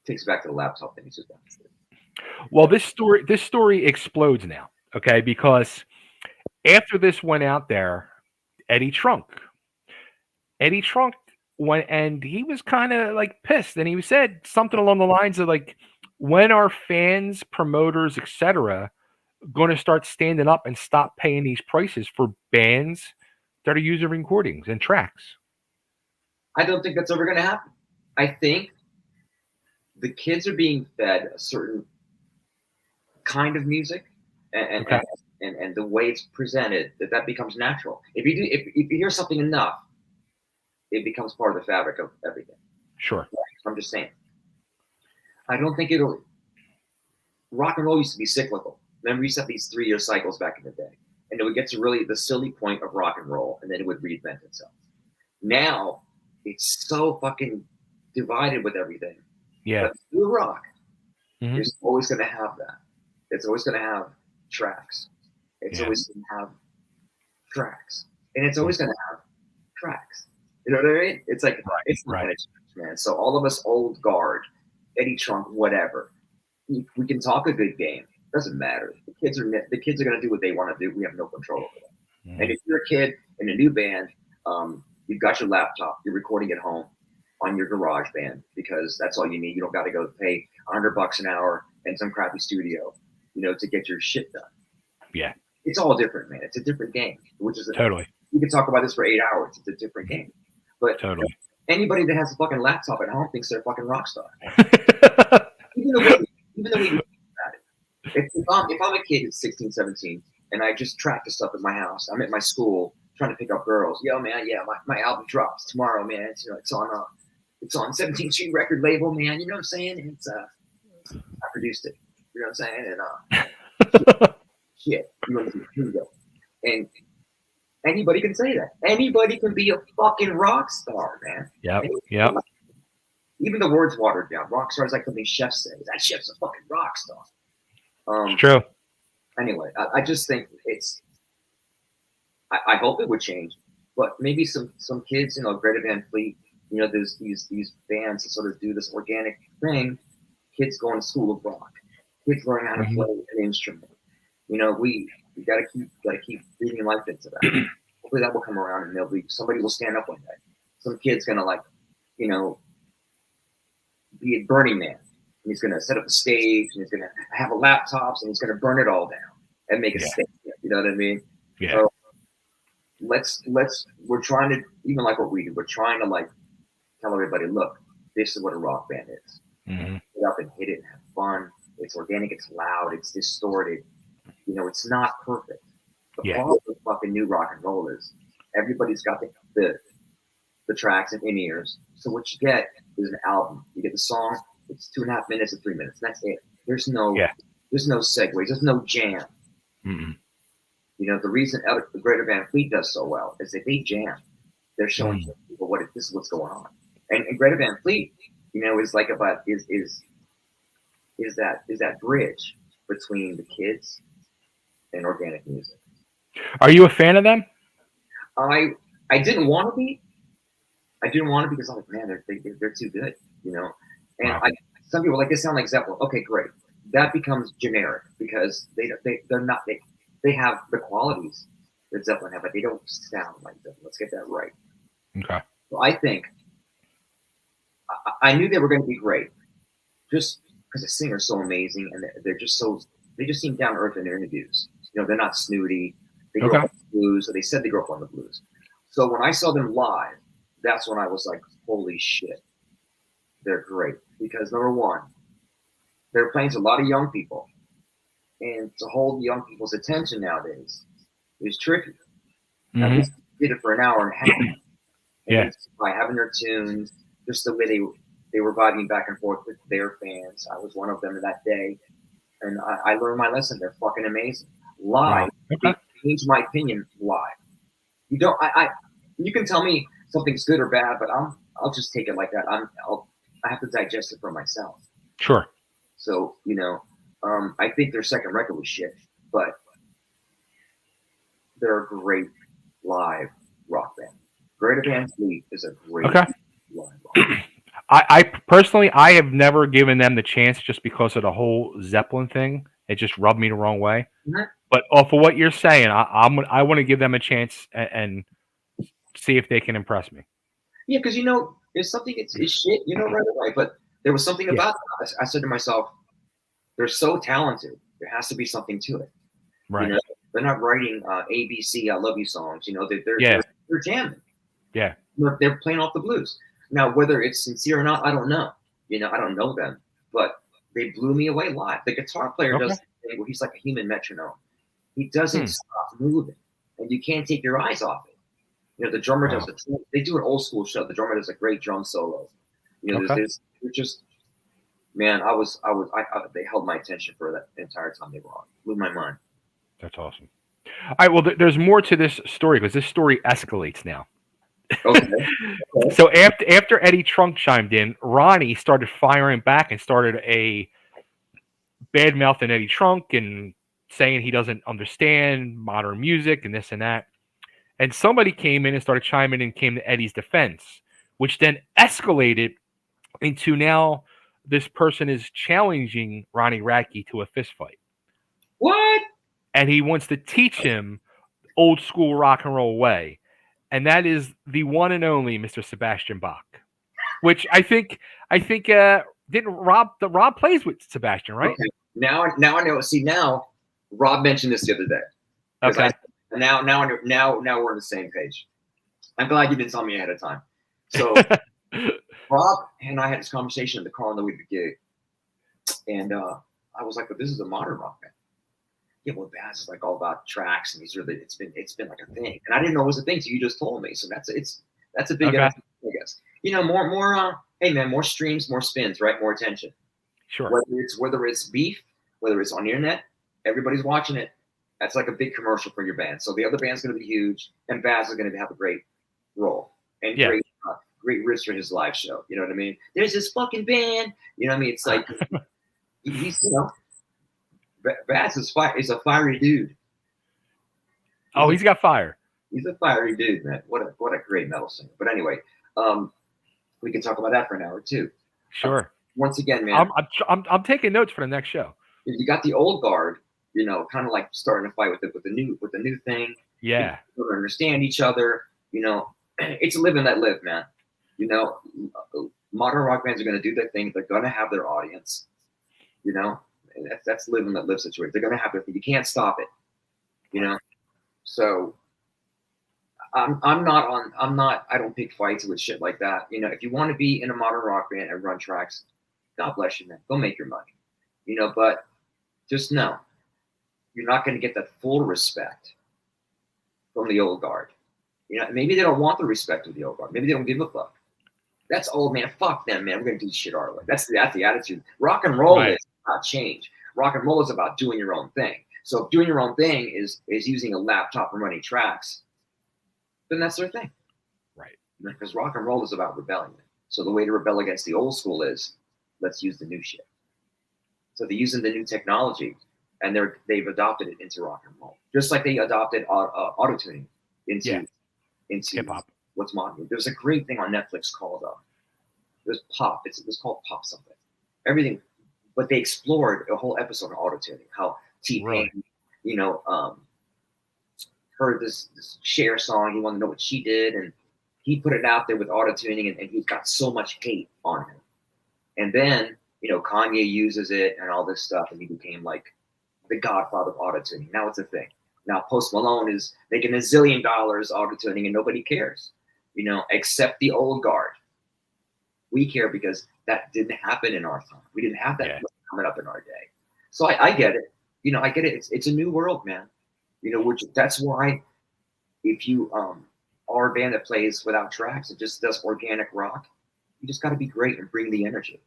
B: Takes it back to the laptop thing. It's just
A: Well, this story explodes now, okay? Because after this went out there, Eddie Trunk, Eddie Trunk went, and he was kind of like pissed, and he said something along the lines of like, "When are fans, promoters, etc., going to start standing up and stop paying these prices for bands that are using recordings and tracks?"
B: I don't think that's ever going to happen. I think the kids are being fed a certain kind of music, and and,
A: Okay.
B: and, and the way it's presented that becomes natural. If you hear something enough, it becomes part of the fabric of everything.
A: Sure.
B: I'm just saying. I don't think it'll. Rock and roll used to be cyclical. Remember, we used to have these 3-year cycles back in the day, and it would get to really the silly point of rock and roll, and then it would reinvent itself. Now it's so fucking divided with everything.
A: Yeah.
B: But new rock
A: Mhm.
B: is always going to have that. It's always going to have tracks. It's
A: Yeah.
B: always going to have tracks, and it's always going to have tracks. You know what I mean? It's like it's not
A: right.
B: going to change, man. So all of us old guard, Eddie Trunk, whatever, we can talk a good game. Doesn't matter. The kids are going to do what they want to do. We have no control over them.
A: Mhm.
B: And if you're a kid in a new band, you've got your laptop. You're recording at home on your garage band because that's all you need. You don't got to go pay $100 an hour in some crappy studio, to get your shit done.
A: Yeah.
B: It's all different, man. It's a different game, which is
A: Totally.
B: We can talk about this for 8 hours. It's a different game. But
A: Totally.
B: anybody that has a fucking laptop at home thinks they're a fucking rock star. Even the way we think about it. If I'm a kid at 16, 17, and I just track the stuff at my house, I'm at my school trying to pick up girls. Yo, man, yeah, my album drops tomorrow, man. It's on 17th Street record label, man. You know what I'm saying? It's I produced it. You know what I'm saying? And shit. Here we go. And anybody can say that. Anybody can be a fucking rock star, man.
A: Yep. Yep.
B: Even the word's watered down. Rock star is like something chefs say. That chef's a fucking rock star.
A: It's true.
B: Anyway, I just think it's. I hope it would change, but maybe some kids, Greta Van Fleet, there's these bands that sort of do this organic thing. Kids going to school of rock. Kids learning how to play an instrument. We gotta keep breathing life into that. Hopefully that will come around and somebody will stand up one day. Some kid's gonna be a Burning Man. And he's gonna set up a stage and he's gonna have a laptops and he's gonna burn it all down and make a statement. You know what I mean?
A: Yeah.
B: So we're trying to, even like what we do, we're trying to tell everybody, look, this is what a rock band is.
A: Mm-hmm.
B: Get up and hit it and have fun. It's organic, it's loud, it's distorted. It's not perfect. The problem with fucking new rock and roll is everybody's got the tracks and in-ears. So what you get is an album. You get the song, it's 2.5 minutes or 3 minutes. That's it. There's no segues, there's no jam.
A: Mm-hmm.
B: The reason the Greta Van Fleet does so well is that they jam. They're showing people this is what's going on. And Greta Van Fleet, is like about is that bridge between the kids and organic music.
A: Are you a fan of them?
B: I didn't want to be. I didn't want to because I'm like, man, they're too good, And
A: wow.
B: Some people they sound like Zeppelin. Okay, great. That becomes generic because they're not they have the qualities that Zeppelin have, but they don't sound like Zeppelin. Let's get that right.
A: Okay.
B: So I think I knew they were going to be great, just because the singer's so amazing and they're just they just seem down to earth in their interviews. They're not snooty. They grew up on the blues, so they said they grew up on the blues. So when I saw them live, that's when I was like, holy shit, they're great. Because number one, they're playing to a lot of young people. And to hold young people's attention nowadays is tricky.
A: Mm-hmm.
B: Now, they did it for an hour and a half.
A: Yeah.
B: By having their tunes, just the way they were vibing back and forth with their fans. I was one of them that day. And I learned my lesson. They're fucking amazing. Live, they changed my opinion live. You don't. You can tell me something's good or bad, but I'll just take it like that. I have to digest it for myself.
A: Sure.
B: So I think their second record was shit, but they're a great live rock band. Greta Van Fleet is a great live rock band.
A: I personally, I have never given them the chance just because of the whole Zeppelin thing. It just rubbed me the wrong way. Mm-hmm. But for what you're saying, I want to give them a chance and see if they can impress me.
B: Yeah, because there's something it's shit, right away. But there was something about them. I said to myself, they're so talented. There has to be something to it.
A: Right.
B: They're not writing ABC I Love You songs. They're jamming.
A: Yeah.
B: They're playing off the blues. Now, whether it's sincere or not, I don't know. I don't know them, but they blew me away live. The guitar player does the thing where he's like a human metronome. He doesn't stop moving, and you can't take your eyes off it. The drummer does they do an old school show. The drummer does a great drum solo. They're just Man, they held my attention for that entire time they were on. Blew my mind.
A: That's awesome. All right. Well, there's more to this story because this story escalates now.
B: Okay. Okay.
A: So after Eddie Trunk chimed in, Ronnie started firing back and started a bad mouthing Eddie Trunk and saying he doesn't understand modern music and this and that. And somebody came in and started chiming in and came to Eddie's defense, which then escalated into now this person is challenging Ronnie Radke to a fist fight.
B: What?
A: And he wants to teach him old school rock and roll way. And that is the one and only Mr. Sebastian Bach, which I think didn't Rob plays with Sebastian, right?
B: Okay. Now I know. See, now Rob mentioned this the other day.
A: Okay.
B: Now we're on the same page. I'm glad you didn't tell me ahead of time. So Rob and I had this conversation in the car on the way to the gig, and I was like, "But this is a modern rock band." Yeah, well, Baz is like all about tracks, and it's been like a thing, and I didn't know it was a thing. So you just told me, so that's a big,
A: Okay.
B: I guess. More. Hey man, more streams, more spins, right? More attention.
A: Sure.
B: Whether it's beef, whether it's on the internet, everybody's watching it. That's like a big commercial for your band. So the other band's going to be huge, and Baz is going to have a great role and
A: Yeah.
B: great risk for his live show. You know what I mean? There's this fucking band. You know what I mean? It's like he's Baz is a fiery dude.
A: Oh, he's got fire.
B: He's a fiery dude, man. What a great metal singer. But anyway, we can talk about that for an hour too.
A: Sure.
B: Once again, man,
A: I'm taking notes for the next show.
B: you got the old guard, kind of like starting to fight with the new thing.
A: Yeah.
B: People don't understand each other. It's a live and let live, man. Modern rock bands are going to do their thing. They're going to have their audience. And that's live and let live situation. They're going to have their thing. You can't stop it. So I'm not. I don't pick fights with shit like that. If you want to be in a modern rock band and run tracks, God bless you, man. Go make your money. But just know you're not going to get that full respect from the old guard. Maybe they don't want the respect of the old guard. Maybe they don't give a fuck. That's old, man. Fuck them, man. We're going to do shit our way. That's the attitude. Rock and roll is about change. Rock and roll is about doing your own thing. So if doing your own thing is using a laptop and running tracks, then that's their thing.
A: Right.
B: Because rock and roll is about rebellion. So the way to rebel against the old school is let's use the new shit. So they're using the new technology, and they've adopted it into rock and roll, just like they adopted auto-tuning into
A: hip-hop.
B: What's modern. There's a great thing on Netflix called there's Pop. It's called Pop something. Everything, but they explored a whole episode on auto-tuning. How T-Pain, heard this Cher song. He wanted to know what she did, and he put it out there with auto-tuning, and he got so much hate on him. And then Kanye uses it and all this stuff, and he became like the godfather of auto-tuning. Now it's a thing. Now Post Malone is making $1 zillion auto-tuning, and nobody cares, except the old guard. We care because that didn't happen in our time. We didn't have that coming up in our day. So I get it. I get it. It's a new world, man. That's why if you are a band that plays without tracks, it just does organic rock, you just got to be great and bring the energy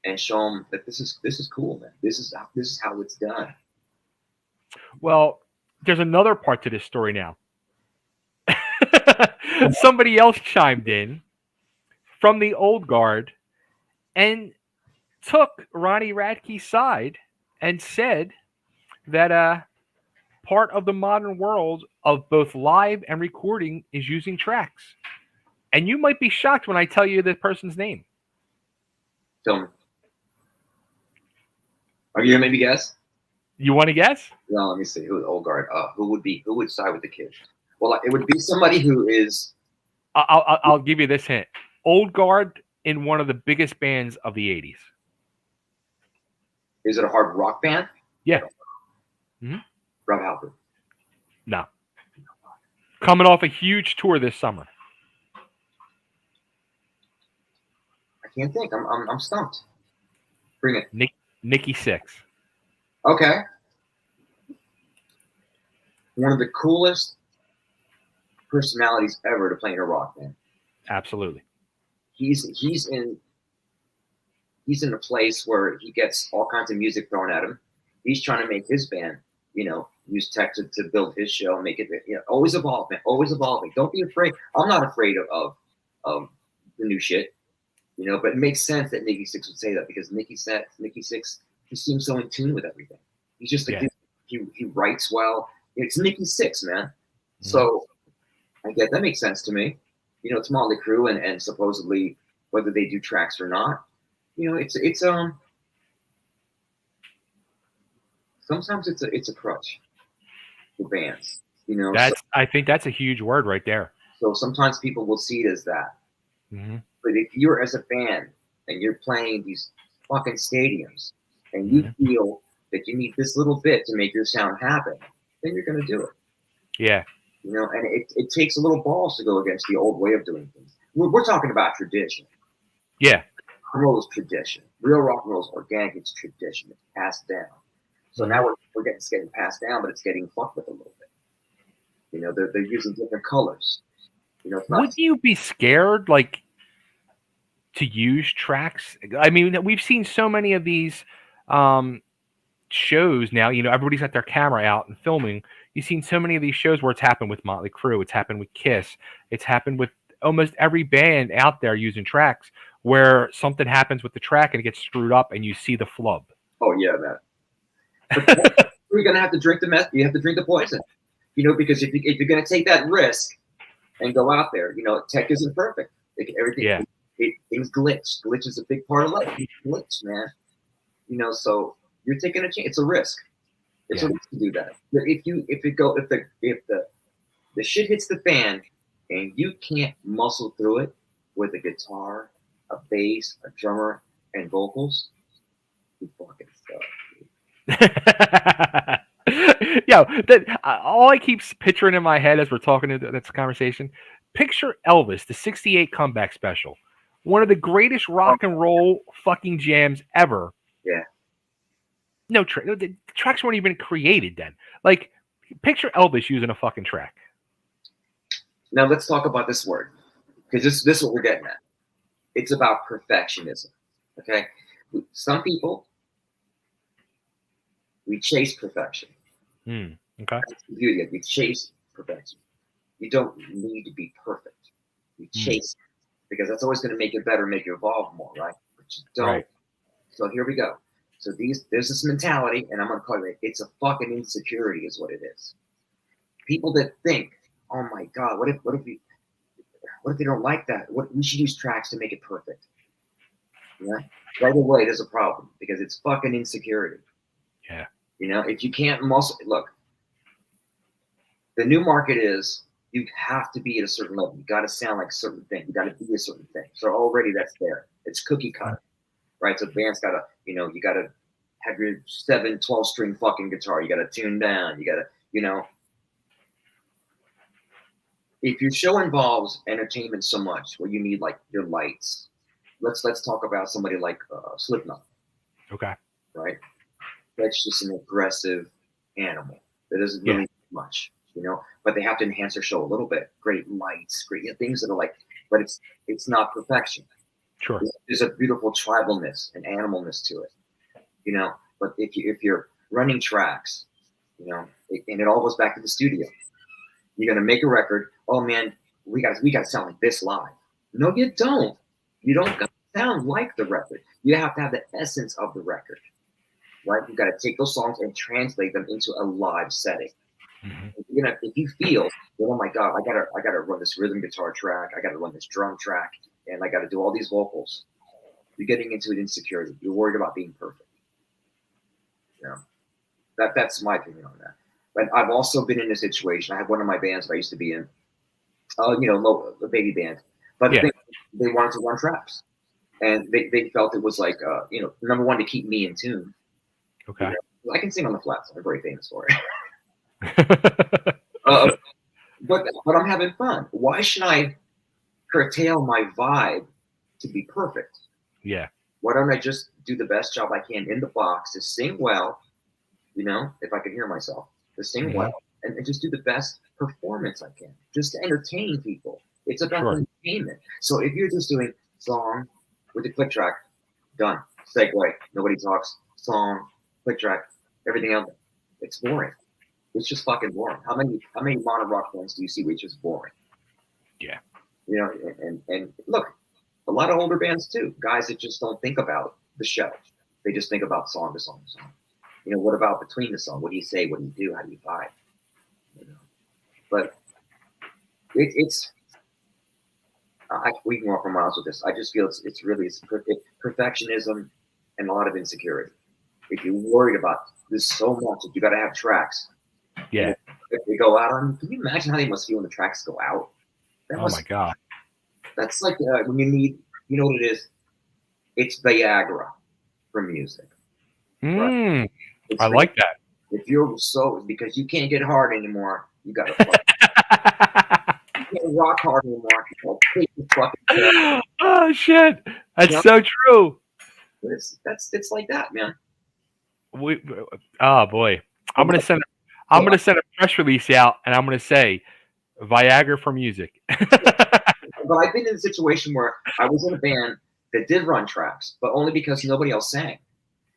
B: and show them that this is cool, man. This is how it's done.
A: Well, there's another part to this story now. Somebody else chimed in from the old guard and took Ronnie Radke's side and said that part of the modern world of both live and recording is using tracks. And you might be shocked when I tell you the person's name.
B: Tell me. Are you gonna maybe guess?
A: You want to guess?
B: No, let me see. Who old guard? Who would side with the kids? Well, it would be somebody who is.
A: I'll give you this hint. Old guard in one of the biggest bands of the 80s.
B: Is it a hard rock band?
A: Yeah.
B: Mm-hmm. Rob Halford.
A: No. Coming off a huge tour this summer.
B: I can't think. I'm stumped. Bring it.
A: Nikki Sixx.
B: Okay. One of the coolest personalities ever to play in a rock band.
A: Absolutely.
B: He's he's in a place where he gets all kinds of music thrown at him. He's trying to make his band, use tech to build his show, make it, always evolving, always evolving. Don't be afraid. I'm not afraid of the new shit, but it makes sense that Nikki Sixx would say that because Nikki Sixx, he seems so in tune with everything. He's just like, he writes well. It's Nikki Sixx, man. Mm-hmm. So I get that makes sense to me. It's Motley Crue and supposedly whether they do tracks or not, it's sometimes it's a crutch for bands.
A: I think that's a huge word right there.
B: So sometimes people will see it as that.
A: Mm-hmm.
B: But if you're as a band and you're playing these fucking stadiums and you feel that you need this little bit to make your sound happen, then you're going to do it.
A: Yeah.
B: And it takes a little balls to go against the old way of doing things. We're talking about tradition.
A: Yeah.
B: Rock and roll is tradition. Real rock and roll is organic. It's tradition. It's passed down. So now it's getting passed down, but it's getting fucked with a little bit. They're using different colors.
A: Would you be scared, like, to use tracks? I mean, we've seen so many of these shows now. Everybody's got their camera out and filming. You've seen so many of these shows where it's happened with Motley Crue. It's happened with Kiss. It's happened with almost every band out there using tracks where something happens with the track and it gets screwed up and you see the flub.
B: Oh, yeah, man. But you're going to have to drink the meth. You have to drink the poison. Because if you're going to take that risk and go out there, tech isn't perfect. Everything, things glitch. Glitch is a big part of life. Glitch, man. So you're taking a chance. It's a risk. It's a risk to do that. But if the shit hits the fan and you can't muscle through it with a guitar, a bass, a drummer, and vocals, you fucking suck.
A: All I keep picturing in my head as we're talking in this conversation, picture Elvis, the 68 comeback special. One of the greatest rock and roll fucking jams ever.
B: Yeah.
A: No, the tracks weren't even created then. Like, picture Elvis using a fucking track.
B: Now let's talk about this word, because this is what we're getting at. It's about perfectionism. Okay, some people, we chase perfection.
A: Okay,
B: that's the beauty of it. We chase perfection. You don't need to be perfect. You chase it because that's always going to make it better, make you evolve more, right? But you don't. Right. So here we go. So there's this mentality, and I'm going to call it's a fucking insecurity, is what it is. People that think, oh my God, what if they don't like that? We should use tracks to make it perfect. Yeah, right away there's a problem because it's fucking insecurity.
A: Yeah.
B: If you can't look, the new market is you have to be at a certain level. You got to sound like a certain thing. You got to be a certain thing. So already that's there. It's cookie cutter, right? So the band's got to, you got to have your 12 string fucking guitar. You got to tune down. You got to, if your show involves entertainment so much where you need like your lights, let's talk about somebody like Slipknot.
A: Okay.
B: Right? That's just an aggressive animal that doesn't really do much, but they have to enhance their show a little bit. Great lights, great things that are like, but it's not perfection.
A: Sure.
B: There's a beautiful tribalness and animalness to it, but if you're running tracks, and it all goes back to the studio. You're gonna make a record. Oh man, we got to sound like this live. No, you don't. You don't sound like the record. You have to have the essence of the record, right? You got to take those songs and translate them into a live setting. Mm-hmm. If you feel, oh my God, I gotta run this rhythm guitar track. I gotta run this drum track, and I gotta do all these vocals. You're getting into an insecurity. You're worried about being perfect. That's my opinion on that. But I've also been in a situation. I had one of my bands that I used to be in, the baby band, but they wanted to run traps, and they felt it was like, number one, to keep me in tune.
A: Okay.
B: I can sing on the flats. I'm very famous for it. But I'm having fun. Why should I curtail my vibe to be perfect?
A: Yeah.
B: Why don't I just do the best job I can in the box to sing well, if I can hear myself, to sing well, and just do the best performance I can, just to entertain people. It's about entertainment. So if you're just doing song with the click track, done. segue. Nobody talks. Song, click track, everything else. It's boring. It's just fucking boring. How many modern rock bands do you see which is boring?
A: Yeah.
B: You know, and look, a lot of older bands too. Guys that just don't think about the show. They just think about song to song to song. You know, what about between the song? What do you say? What do you do? How do you vibe? You know, but it's we can walk for miles with this. I just feel it's really perfectionism and a lot of insecurity. If you're worried about this so much that you got to have tracks,
A: Yeah.
B: if they go out on, can you imagine how they must feel when the tracks go out?
A: Oh my God.
B: That's like when you need, you know what it is? It's Viagra for music. Right? It's
A: I like that.
B: if you're so because you can't get hard anymore, you gotta fuck. You can't rock hard anymore. Well, take the fucking
A: Oh shit, that's
B: you know?
A: so true.
B: It's like that, man.
A: We, oh boy, I'm
B: But
A: gonna
B: like,
A: send. I'm
B: well,
A: gonna send a press release out, and I'm gonna say, Viagra for music.
B: but I've been in a situation where I was in a band that did run tracks, but only because nobody else sang.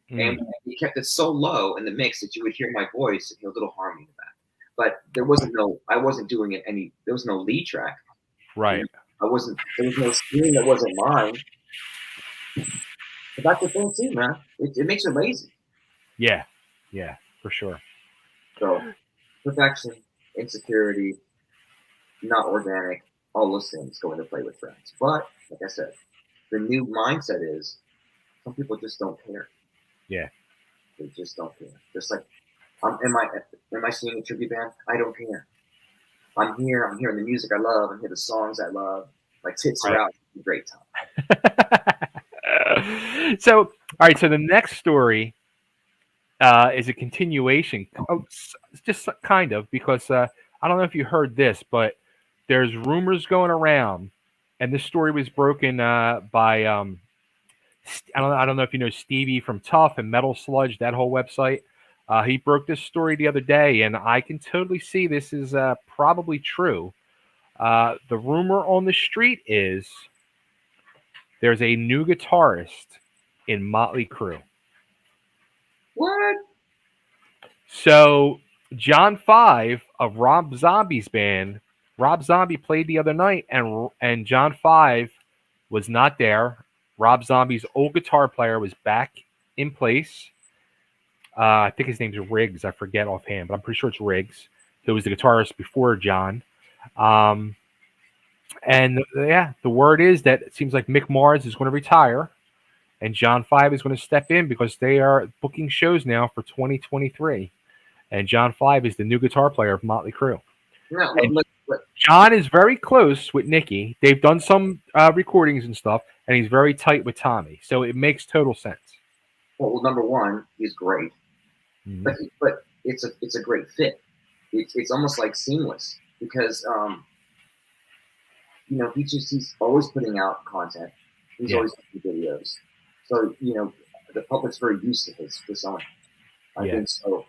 B: And we kept it so low in the mix that you would hear my voice and a little harmony in the back. But there wasn't I wasn't doing it there was no lead track.
A: Right.
B: There was no screen that wasn't mine. But that's the thing too, man. It makes it lazy.
A: Yeah. Yeah, for sure.
B: So perfection, insecurity, not organic, all those things go into play with friends. But like I said, the new mindset is some people just don't care.
A: Yeah.
B: They just don't care. Just like am I seeing a tribute band? I don't care. I'm here. I'm hearing the music I love. I'm hearing the songs I love. My tits are
A: Right.
B: out. It's a great time.
A: So, all right. So the next story is a continuation. Oh, just kind of because I don't know if you heard this, but there's rumors going around, and this story was broken by I don't know if you know Stevie from Tough and Metal Sludge, that whole website. He broke this story the other day, and I can totally see this is probably true. The rumor on the street is there's a new guitarist in Motley Crue.
B: What?
A: So John Five of Rob Zombie's band, Rob Zombie played the other night, and John Five was not there. Rob Zombie's old guitar player was back in place. I think his name's Riggs. I forget offhand, but I'm pretty sure it's Riggs, who was the guitarist before John. Um, and yeah, the word is that it seems like Mick Mars is going to retire, and John Five is going to step in because they are booking shows now for 2023. And John Five is the new guitar player of Motley Crue.
B: No,
A: And John is very close with Nicky. They've done some recordings and stuff, and he's very tight with Tommy. So it makes total sense.
B: well, number one, he's great,
A: Mm-hmm.
B: but it's a great fit. It's almost like seamless because you know he's always putting out content. He's always making videos. So you know the public's very used to his persona. I think so.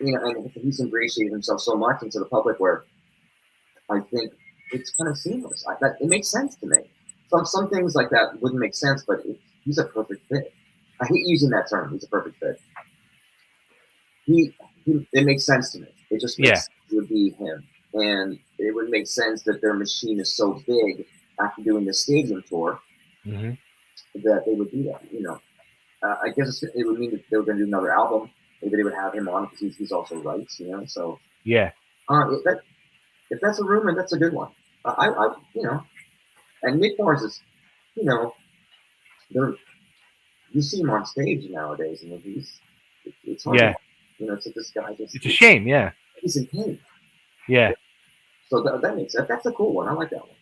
B: You know, and he's ingratiated himself so much into the public where I think it's kind of seamless. It makes sense to me. Some things like that wouldn't make sense, but he's a perfect fit. I hate using that term. He's a perfect fit. It makes sense to me. It just makes sense it would be him, and it would make sense that their machine is so big after doing the stadium tour that they would do that. You know, I guess it would mean that they were going to do another album. Maybe they would have him on because he's also writes. You know, so
A: yeah.
B: If that's a rumor, that's a good one. I you know, and Nick Mars is, you know, you see him on stage nowadays, and it's hard. To, you know, it's like this guy just.
A: It's a shame, yeah.
B: He's in pain.
A: Yeah.
B: So that makes sense. That's a cool one. I like that one.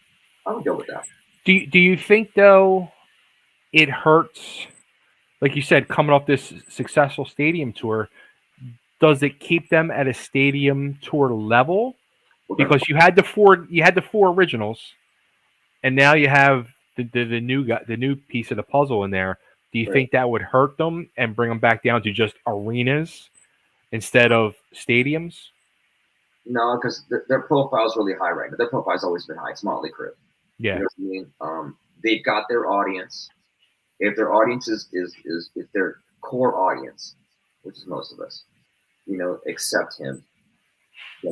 B: I would go with that.
A: Do you think though it hurts, like you said, coming off this successful stadium tour? Does it keep them at a stadium tour level? Because you had the four originals, and now you have the new piece of the puzzle in there. Do you think that would hurt them and bring them back down to just arenas instead of stadiums?
B: No, because their profile is really high right now. Their profile's always been high. It's Motley Crue.
A: Yeah.
B: You know what I mean? They've got their audience. If their audience is if their core audience, which is most of us, accept him,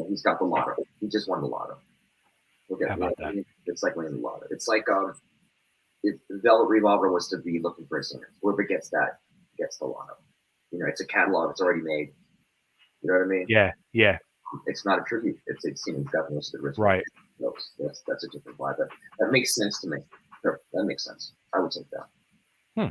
B: he's got the lotto. He just won the lotto. Look
A: How
B: at
A: about that?
B: it's like winning the lotto. It's like if Velvet Revolver was to be looking for a singer, whoever gets that gets the lotto. It's a catalog. It's already made. You know what I mean?
A: Yeah, yeah,
B: It's not a tribute. It's he's got most of the original
A: right.
B: notes. That's a different vibe. That makes sense to me. Sure, that makes sense. I would take that.
A: Hmm.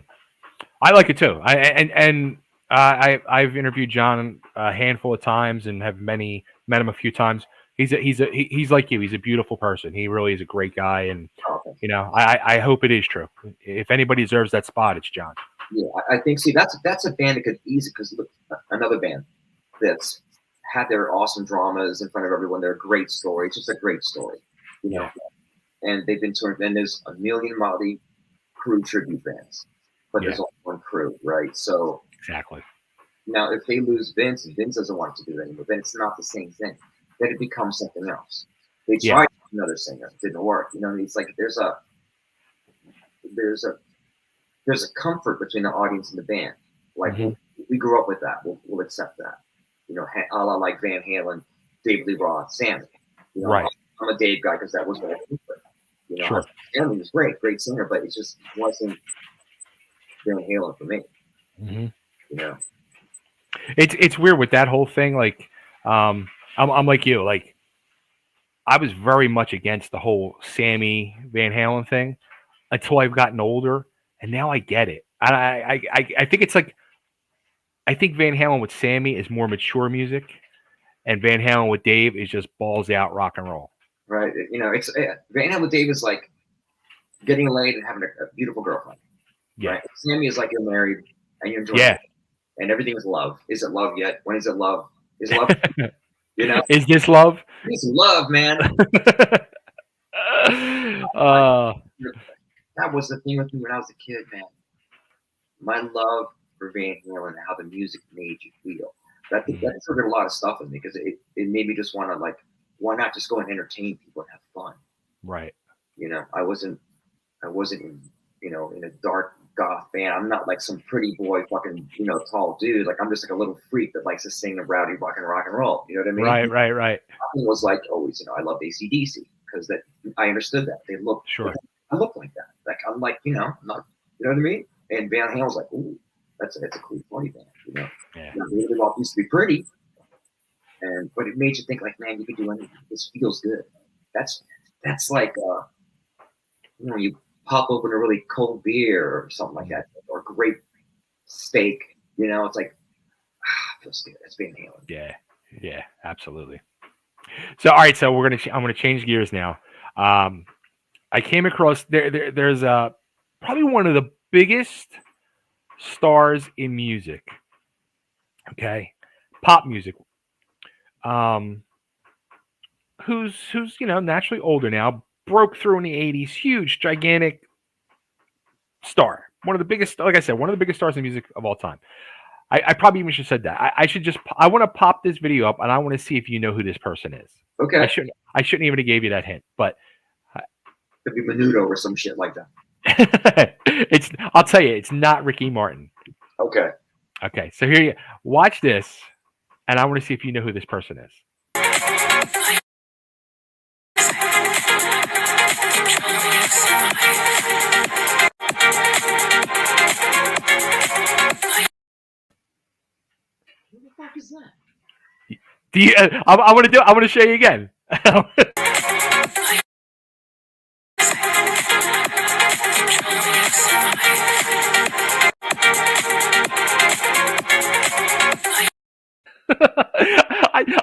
A: I like it too. I've interviewed John a handful of times and have met him a few times. He's like you. He's a beautiful person. He really is a great guy, and
B: Oh, okay.
A: I hope it is true. If anybody deserves that spot, it's John.
B: Yeah, I think. See, that's a band that could easily, because look, another band that's had their awesome dramas in front of everyone. They're a great story. It's just a great story, you know.
A: Yeah,
B: And they've been touring. And there's a million Motley Crue tribute bands, but
A: yeah,
B: there's only one crew, right? So
A: exactly.
B: now, if they lose Vince, and Vince doesn't want to do it anymore, then it's not the same thing. Then it becomes something else. They
A: Yeah,
B: tried another singer, it didn't work. It's like there's a there's a comfort between the audience and the band. Like
A: hmm
B: we grew up with that. We'll accept that. A la like Van Halen, David Lee Roth, Sammy.
A: right.
B: I'm a Dave guy because that was what I grew with.
A: Sure.
B: Sammy was great singer, but it just wasn't Van Halen for me.
A: hmm
B: You know,
A: It's weird with that whole thing. Like, I'm like you. Like, I was very much against the whole Sammy Van Halen thing until I've gotten older, and now I get it. I think it's like I think Van Halen with Sammy is more mature music, and Van Halen with Dave is just balls out rock and roll.
B: right? It's Van Halen with Dave is like getting laid and having a beautiful girlfriend,
A: Yeah,
B: right? Sammy is like you're married and you're enjoying
A: yeah.
B: it, and everything is love. Is it love yet? When is it love? Is love? You know,
A: Is this love?
B: it's love, man. I,
A: uh,
B: that was the thing with me when I was a kid, man. My love for Van Halen and how the music made you feel. That triggered a lot of stuff in me because it made me just want to like, why not just go and entertain people and have fun?
A: right,
B: I wasn't in a dark goth band. I'm not like some pretty boy fucking tall dude. Like I'm just like a little freak that likes to sing and rowdy fucking rock and roll. You know what I mean?
A: right.
B: It was like always, I loved AC/DC because that I understood that they look.
A: Sure.
B: I look like that. Like I'm like I'm not. You know what I mean? And Van Halen's like, ooh, that's a cool funny band.
A: Yeah.
B: They all used to be pretty, but it made you think like, man, you could do anything. This feels good. That's like you pop open a really cold beer or something like that, or a great steak. It's like feels good. That's Van Halen.
A: Yeah, absolutely. So, all right, so I'm gonna change gears now. Um, I came across there's probably one of the biggest stars in music. Okay, pop music. Um, who's naturally older now, broke through in the '80s, huge, gigantic star. One of the biggest, like I said, one of the biggest stars in music of all time. I probably even should have said that. I should just. I want to pop this video up, and I want to see if you know who this person is.
B: Okay,
A: I shouldn't even have gave you that hint, but
B: could be Menudo or some shit like that.
A: it's. I'll tell you, it's not Ricky Martin.
B: Okay.
A: Okay, so here you watch this, and I want to see if you know who this person is.
B: Who the fuck is that?
A: Do you? I want to do. I want to show you again.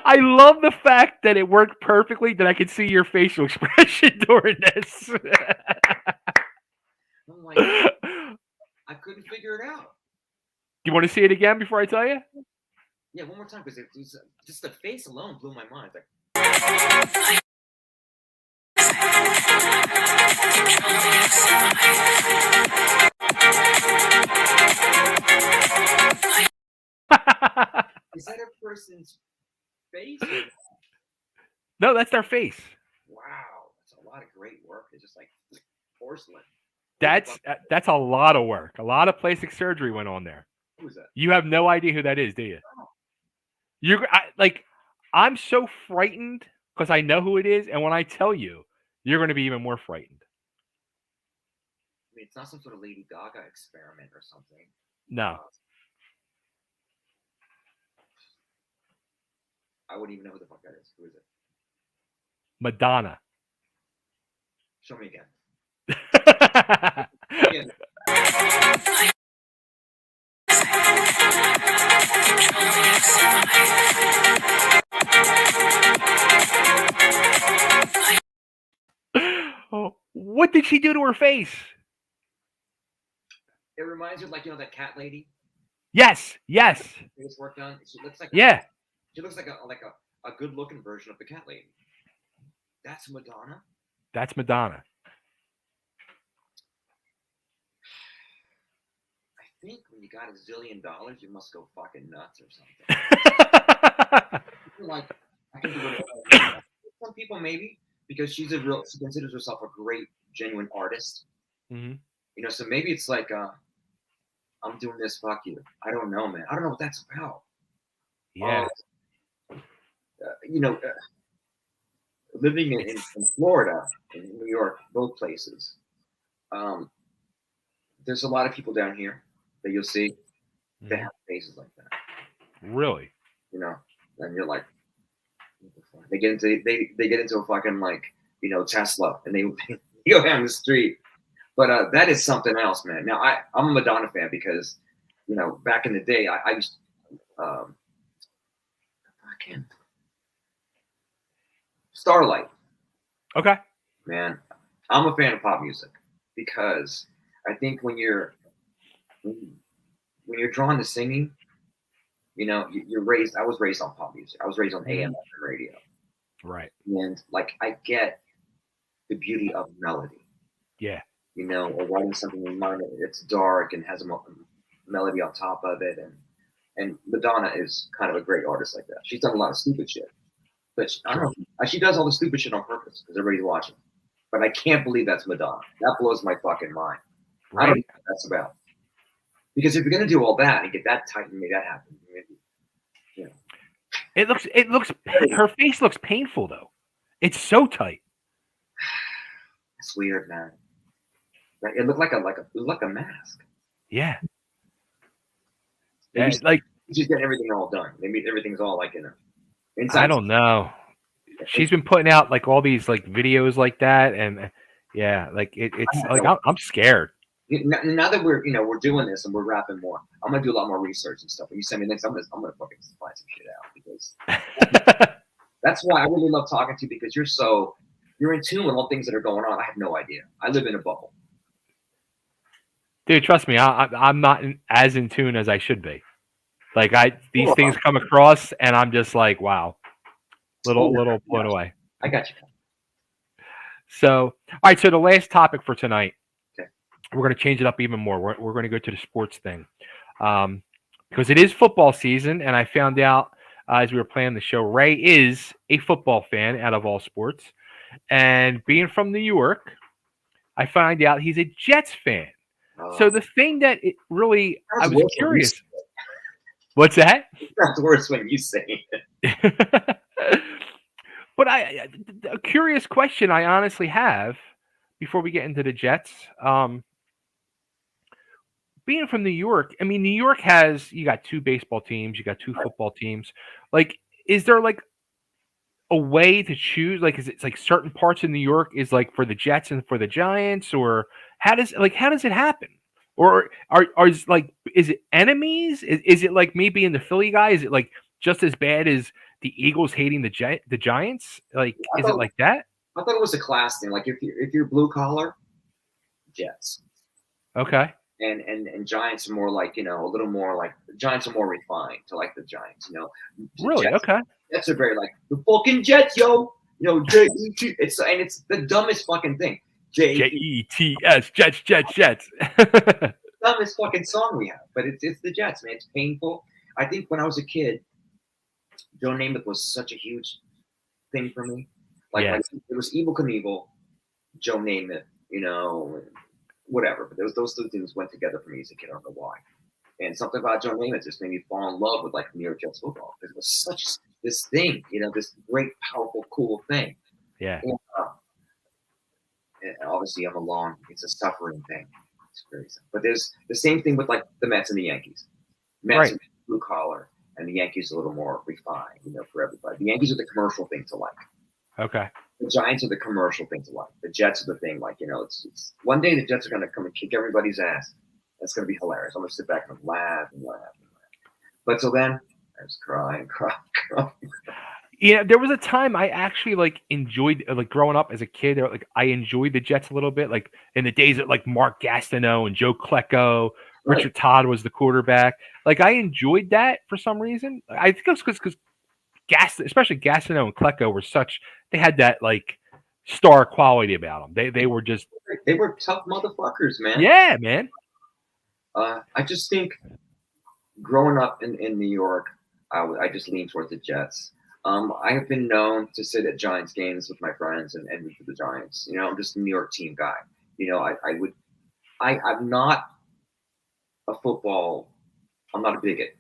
A: I love the fact that it worked perfectly. That I could see your facial expression during this.
B: I'm like, I couldn't figure it out.
A: You want to see it again before I tell you?
B: Yeah, one more time because just the face alone blew my mind. Like, is that a person's face?
A: No, that's their face.
B: Wow, that's a lot of great work. It's just like porcelain.
A: That's a lot of work. A lot of plastic surgery went on there.
B: Who is that?
A: You have no idea who that is, do you? Like, I'm so frightened because I know who it is, and when I tell you, you're going to be even more frightened.
B: I mean, it's not some sort of Lady Gaga experiment or something.
A: No.
B: I wouldn't even know who the fuck that is. Who is it?
A: Madonna.
B: Show me again.
A: Oh, what did she do to her face?
B: It reminds you of, like, that cat lady.
A: Yes.
B: This work done. She looks like she looks like a good looking version of the cat lady. That's Madonna.
A: That's Madonna.
B: I think when you got $1 zillion, you must go fucking nuts or something. Like, I can do whatever. Some people maybe because she considers herself a great, genuine artist.
A: Mm-hmm.
B: So maybe it's like, I'm doing this, fuck you. I don't know, man. I don't know what that's about.
A: Yeah.
B: Living in Florida, in New York, both places, there's a lot of people down here that you'll see that have faces like that.
A: Really?
B: And you're like, they get into a fucking, like, Tesla, and they go down the street. But that is something else, man. Now I'm a Madonna fan because, back in the day, I used fucking Starlight.
A: Okay.
B: Man, I'm a fan of pop music because I think when you're drawn to singing, you're raised. I was raised on pop music. I was raised on AM radio.
A: Right.
B: And, like, I get the beauty of melody.
A: Yeah.
B: Or writing something in mind that's dark and has a melody on top of it. And Madonna is kind of a great artist like that. She's done a lot of stupid shit. But I don't know. She does all the stupid shit on purpose because everybody's watching. But I can't believe that's Madonna. That blows my fucking mind. Right. I don't know what that's about. Because if you're gonna do all that and get that tight and make that happen, maybe,
A: It looks. Her face looks painful though. It's so tight.
B: It's weird, man. It looked like a mask.
A: Yeah.
B: Maybe she's getting everything all done. Maybe everything's all like inside.
A: I don't know. She's been putting out like all these like videos like that, and yeah, like it's like I'm scared.
B: Now that we're doing this and we're rapping more, I'm gonna do a lot more research and stuff. When you send me next, I'm gonna fucking find some shit out because that's why I really love talking to you because you're in tune with all things that are going on. I have no idea. I live in a bubble.
A: Dude, trust me, I'm not as in tune as I should be. Like these things come across, and I'm just like, wow, little blown away.
B: I got you.
A: So, all right. So the last topic for tonight,
B: okay.
A: We're going to change it up even more. We're going to go to the sports thing, because it is football season, and I found out as we were planning the show, Ray is a football fan out of all sports, and being from New York, I find out he's a Jets fan. So the thing that it really, I was curious. What's that?
B: That's worse when you say
A: it. But a curious question I honestly have before we get into the Jets. Being from New York, I mean, New York you got 2 baseball teams, you got 2 football teams. Like, is there like a way to choose? Like, is it like certain parts of New York is like for the Jets and for the Giants, or how does it happen? Or is it enemies? Is it like me being the Philly guy? Is it like just as bad as the Eagles hating the Giants? Like, is it like that?
B: I thought it was a class thing. Like if you're blue collar, Jets.
A: Okay.
B: And Giants are more like, a little more like Giants are more refined to like the Giants,
A: Really?
B: Jets,
A: okay.
B: Jets are very like the fucking Jets, yo. J-E-T. It's the dumbest fucking thing.
A: J-E-T-S, Jets.
B: Dumbest fucking song we have, but it's the Jets, man. It's painful. I think when I was a kid, Joe Namath was such a huge thing for me. Like it was Evel Knievel, Joe Namath, whatever. But those two things went together for me as a kid. I don't know why. And something about Joe Namath just made me fall in love with like New York Jets football because it was such this thing, this great, powerful, cool thing.
A: Yeah.
B: And obviously, I'm alone. It's a suffering thing. It's crazy. But there's the same thing with like the Mets and the Yankees. Mets are blue collar, and the Yankees are a little more refined, for everybody. The Yankees are the commercial thing to like.
A: Okay.
B: The Giants are the commercial thing to like. The Jets are the thing, like, it's one day the Jets are going to come and kick everybody's ass. That's going to be hilarious. I'm going to sit back and laugh and laugh and laugh. But till then, I just cry and cry and cry.
A: Yeah, there was a time I actually like enjoyed like growing up as a kid. Like I enjoyed the Jets a little bit, like in the days of like Mark Gastineau and Joe Klecko.
B: Right.
A: Richard Todd was the quarterback. Like I enjoyed that for some reason. I think it was because especially Gastineau and Klecko were such. They had that like star quality about them. They were just
B: they were tough motherfuckers, man.
A: Yeah, man.
B: I just think growing up in New York, I just leaned towards the Jets. I have been known to sit at Giants games with my friends and root for the Giants. I'm just a New York team guy. I'm not a football. I'm not a bigot,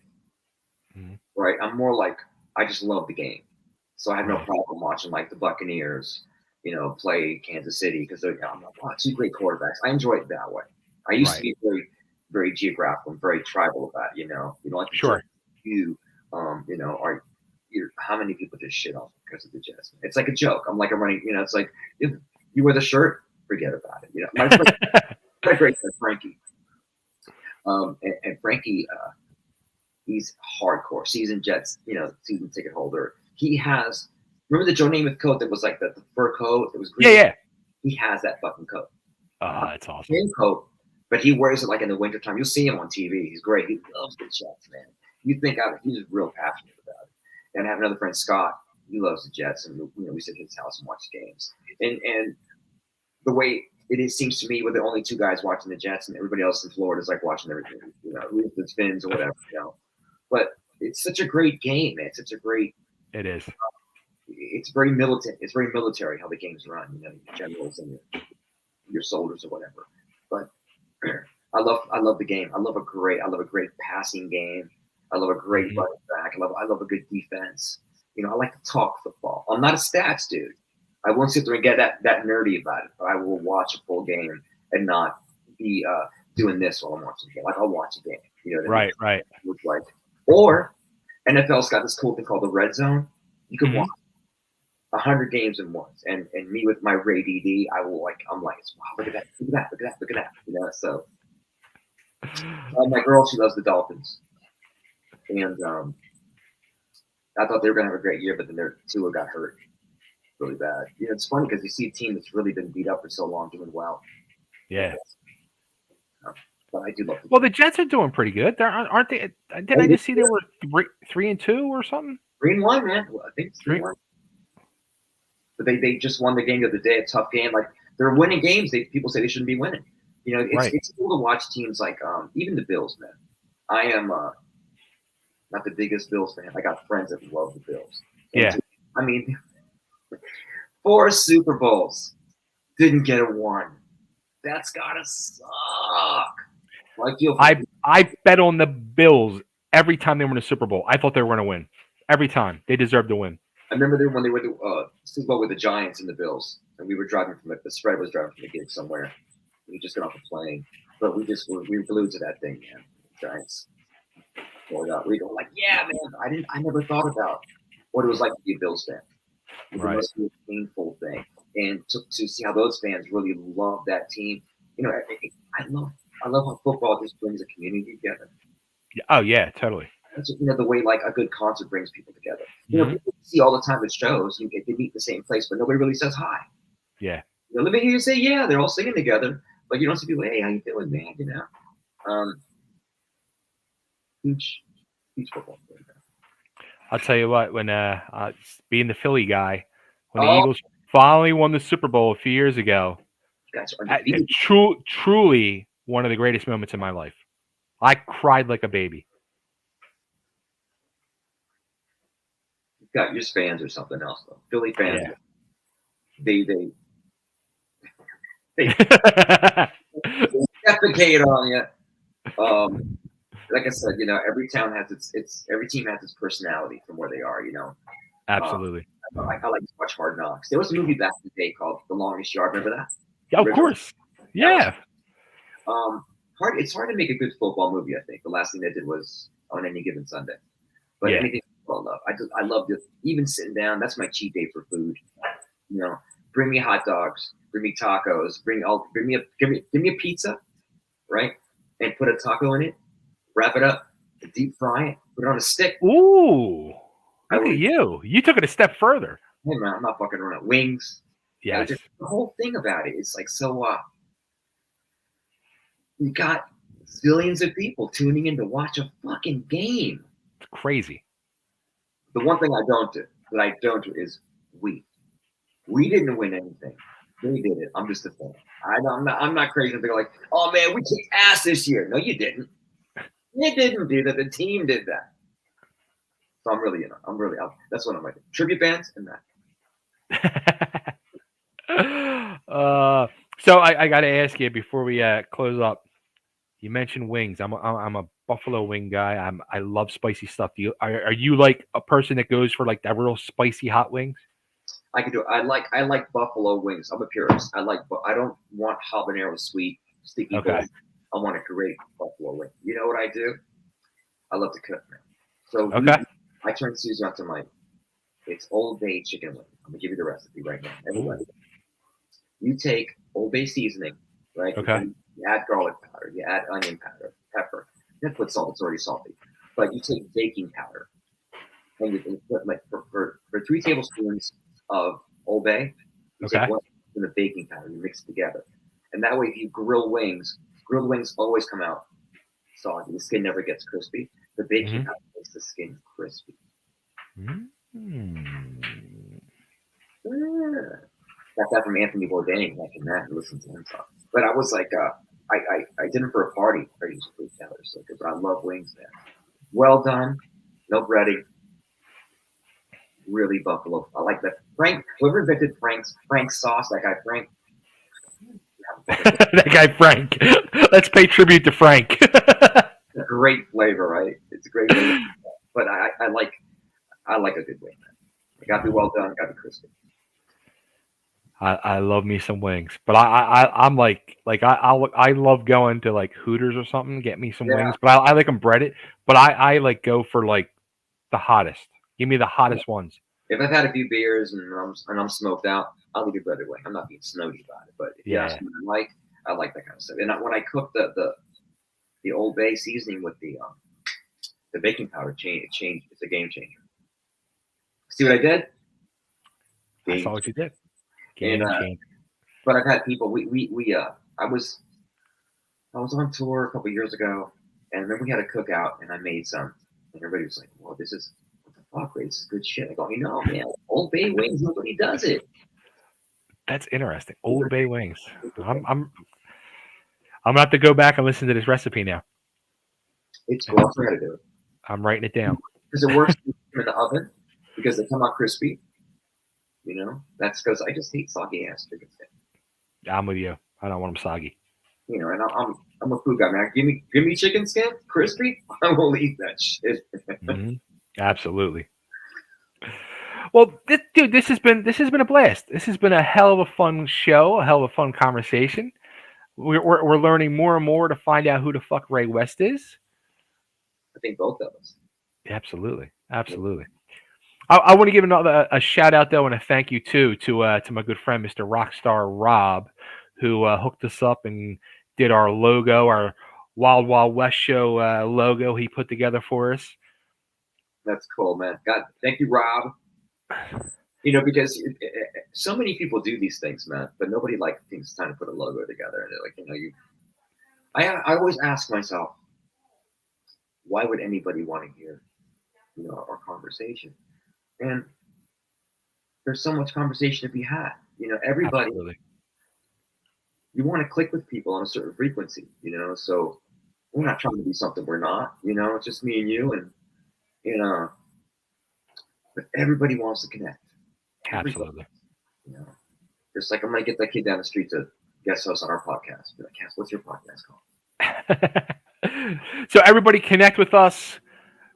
B: right? I'm more like I just love the game, so I have no problem watching like the Buccaneers, play Kansas City because I'm like, wow, two great quarterbacks. I enjoy it that way. I used to be very, very geographical and very tribal about it. You don't like the
A: Sure.
B: how many people just shit on because of the Jets? It's like a joke. I'm running. It's like if you wear the shirt, forget about it. My friend, my great friend Frankie, and Frankie, he's hardcore season Jets, season ticket holder. He has remember the Joe Namath coat that was like the fur coat that was green.
A: Yeah.
B: He has that fucking coat.
A: Oh, that's awesome.
B: Same coat, but he wears it like in the wintertime. You'll see him on TV. He's great. He loves the Jets, man. You think he's real passionate about it. And I have another friend, Scott. He loves the Jets, and we sit at his house and watch games. And the way it seems to me, we're the only two guys watching the Jets, and everybody else in Florida is like watching everything. The Spins or whatever. But it's such a great game, man. It's such a great.
A: It is.
B: It's very militant. It's very military how the games run. Your generals and your soldiers or whatever. But I love the game. I love a great passing game. I love a great running back. I love a good defense. I like to talk football. I'm not a stats dude. I won't sit there and get that nerdy about it. But I will watch a full game and not be doing this while I'm watching the game. Like I'll watch a game. You know what I mean?
A: Right.
B: Like, or NFL's got this cool thing called the red zone. You can watch 100 games at once. And me with my Ray DD, I'm like, wow, look at that. So my girl, she loves the Dolphins. And I thought they were going to have a great year, but then their Tua got hurt really bad. It's funny because you see a team that's really been beat up for so long doing well.
A: Yeah.
B: But I do love
A: Well, the Jets are doing pretty good. Aren't they? Did I just see they were 3-2 or something?
B: 3-1, man. Well, I think it's 3-1. But they just won the game the other day, a tough game. Like they're winning games. People say they shouldn't be winning. It's cool to watch teams like even the Bills, man. I am not the biggest Bills fan. I got friends that love the Bills.
A: Yeah.
B: I mean, 4 Super Bowls, didn't get a 1. That's gotta suck.
A: I bet on the Bills every time they were in a Super Bowl. I thought they were going to win. Every time. They deserved to win.
B: I remember when they were the Super Bowl with the Giants and the Bills, and we were driving from the spread was driving from the gig somewhere. We just got off the plane, but we were glued to that thing, man. Giants. We go like, yeah, man. I never thought about what it was like to be a Bills fan. It must be a painful thing, and to see how those fans really love that team. I love how football just brings a community together.
A: Oh yeah, totally.
B: That's the way like a good concert brings people together. People see all the time at shows. They meet the same place, but nobody really says hi.
A: Yeah.
B: Let me hear you say, yeah, they're all singing together, but you don't see people, hey, how you feeling, man? Huge football.
A: I'll tell you what, when being the Philly guy, when the Eagles finally won the Super Bowl a few years ago, truly one of the greatest moments in my life. I cried like a baby.
B: Got your fans or something else though. Philly fans, they defecate on you. Like I said, every town has every team has its personality from where they are. Um,
A: Absolutely.
B: I like to watch Hard Knocks. There was a movie back in the day called The Longest Yard. Remember that?
A: Yeah, of
B: Original.
A: course.
B: That was
A: Yeah.
B: hard. It's hard to make a good football movie. I think the last thing they did was On Any Given Sunday. But
A: Yeah.
B: anything football, love. I love this. Even sitting down, that's my cheat day for food. Bring me hot dogs, bring me tacos, give me a pizza, right? And put a taco in it, wrap it up, deep fry it, put it on a stick.
A: Ooh.
B: I
A: Look
B: will
A: at
B: eat.
A: you. You took it a step further.
B: Hey man, I'm not fucking around. Wings.
A: Yes.
B: Just the whole thing about it is like so. You got zillions of people tuning in to watch a fucking game.
A: It's crazy.
B: The one thing I don't do is we. We didn't win anything. They did it. I'm just a fan. I'm not crazy. They're like, oh man, we kicked ass this year. No, you didn't. You didn't do that. The team did that. So I'm really, that's what I'm like. Tribute bands and that.
A: So I got to ask you before we close up. You mentioned wings. I'm a buffalo wing guy. I love spicy stuff. Are you like a person that goes for like that real spicy hot wings?
B: I can do it. I like buffalo wings. I'm a purist. I don't want habanero sweet sticky
A: Okay.
B: balls. I want a great buffalo wing. You know what I do? I love to cook, man. So
A: Okay.
B: I turn Susie on to it's Old Bay chicken wing. I'm gonna give you the recipe right now. Everybody, you take Old Bay seasoning, right?
A: Okay.
B: You add garlic powder. You add onion powder, pepper. You put salt. It's already salty. But you take baking powder, and you put like for 3 tablespoons of Old Bay, you
A: Okay.
B: take 1 in the baking powder. You mix it together, and that way, if you grilled wings always come out soggy. The skin never gets crispy. The baking powder makes the skin crispy. Got that from Anthony Bourdain back in that and listened to him talk. But I was like, I did it for a party. I used to calories, but I love wings, man. Well done, no breading, really buffalo. I like that. Frank, whoever invented Frank's sauce, that guy Frank.
A: That guy Frank. Let's pay tribute to Frank.
B: Great flavor, right? It's a great flavor. But I like a good wing, man. It got to be well done, got to be crispy.
A: I love me some wings, but I'm like I love going to like Hooters or something, get me some wings, but I like them breaded. But I like go for like the hottest. Give me the hottest ones.
B: If I've had a few beers and I'm smoked out, I'll eat a breaded wing. I'm not being snooty about it, but if you ask me what I like that kind of stuff. And when I cook the Old Bay seasoning with the baking powder, it's a game changer. See what I did?
A: I saw what you did.
B: But I've had people. I was on tour a couple years ago, and then we had a cookout, and I made some, and everybody was like, "Well, this is what the fuck, Ray? This is good shit." I go, man, Old Bay wings, nobody does it.
A: That's interesting. Old Bay wings. I'm gonna have to go back and listen to this recipe now.
B: It's cool. I'll try to do it.
A: I'm writing it down
B: because it works in the oven because they come out crispy. That's because I just hate soggy ass chicken skin.
A: I'm with you. I don't want them soggy.
B: And I'm a food guy, man. Give me chicken skin crispy. I will eat that shit.
A: Absolutely. Well, dude, this has been a blast. This has been a hell of a fun show, a hell of a fun conversation. We're learning more and more to find out who the fuck Ray West is.
B: I think both of us.
A: Absolutely. I want to give a shout out though and a thank you too to my good friend Mr. Rockstar Rob, who hooked us up and did our logo, our Wild Wild West show logo. He put together for us.
B: That's cool, man. God, thank you, Rob. Because so many people do these things, man, but nobody thinks it's time to put a logo together. And I always ask myself, why would anybody want to hear, our conversation? And there's so much conversation to be had. Everybody.
A: Absolutely.
B: You want to click with people on a certain frequency, so we're not trying to be something we're not, it's just me and you, and but everybody wants to connect.
A: Absolutely.
B: Just like I'm gonna get that kid down the street to guest host on our podcast. Be like, Cass, what's your podcast called?
A: So everybody connect with us.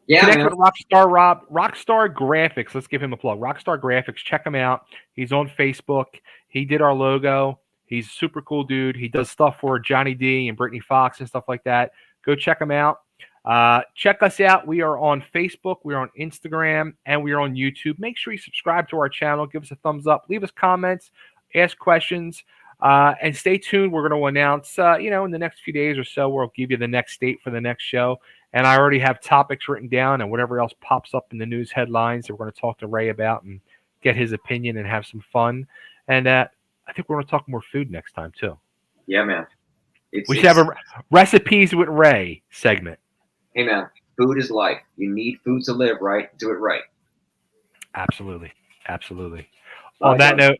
B: Yeah,
A: Connect
B: man.
A: with Rockstar Rob. Rockstar Graphics. Let's give him a plug. Rockstar Graphics. Check him out. He's on Facebook. He did our logo. He's a super cool dude. He does stuff for Johnny D and Brittany Fox and stuff like that. Go check him out. Check us out. We are on Facebook. We are on Instagram. And we are on YouTube. Make sure you subscribe to our channel. Give us a thumbs up. Leave us comments. Ask questions. And stay tuned. We're going to announce, in the next few days or so, we'll give you the next date for the next show. And I already have topics written down and whatever else pops up in the news headlines that we're going to talk to Ray about and get his opinion and have some fun. And I think we're going to talk more food next time, too.
B: Yeah, man.
A: We should have a recipes with Ray segment.
B: Hey, man, food is life. You need food to live, right? Do it right.
A: Absolutely. Absolutely. On that note,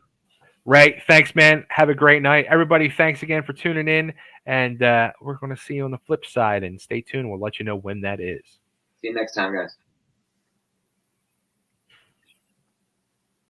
A: Ray, thanks, man. Have a great night. Everybody, thanks again for tuning in. And we're going to see you on the flip side. And stay tuned. We'll let you know when that is.
B: See you next time, guys.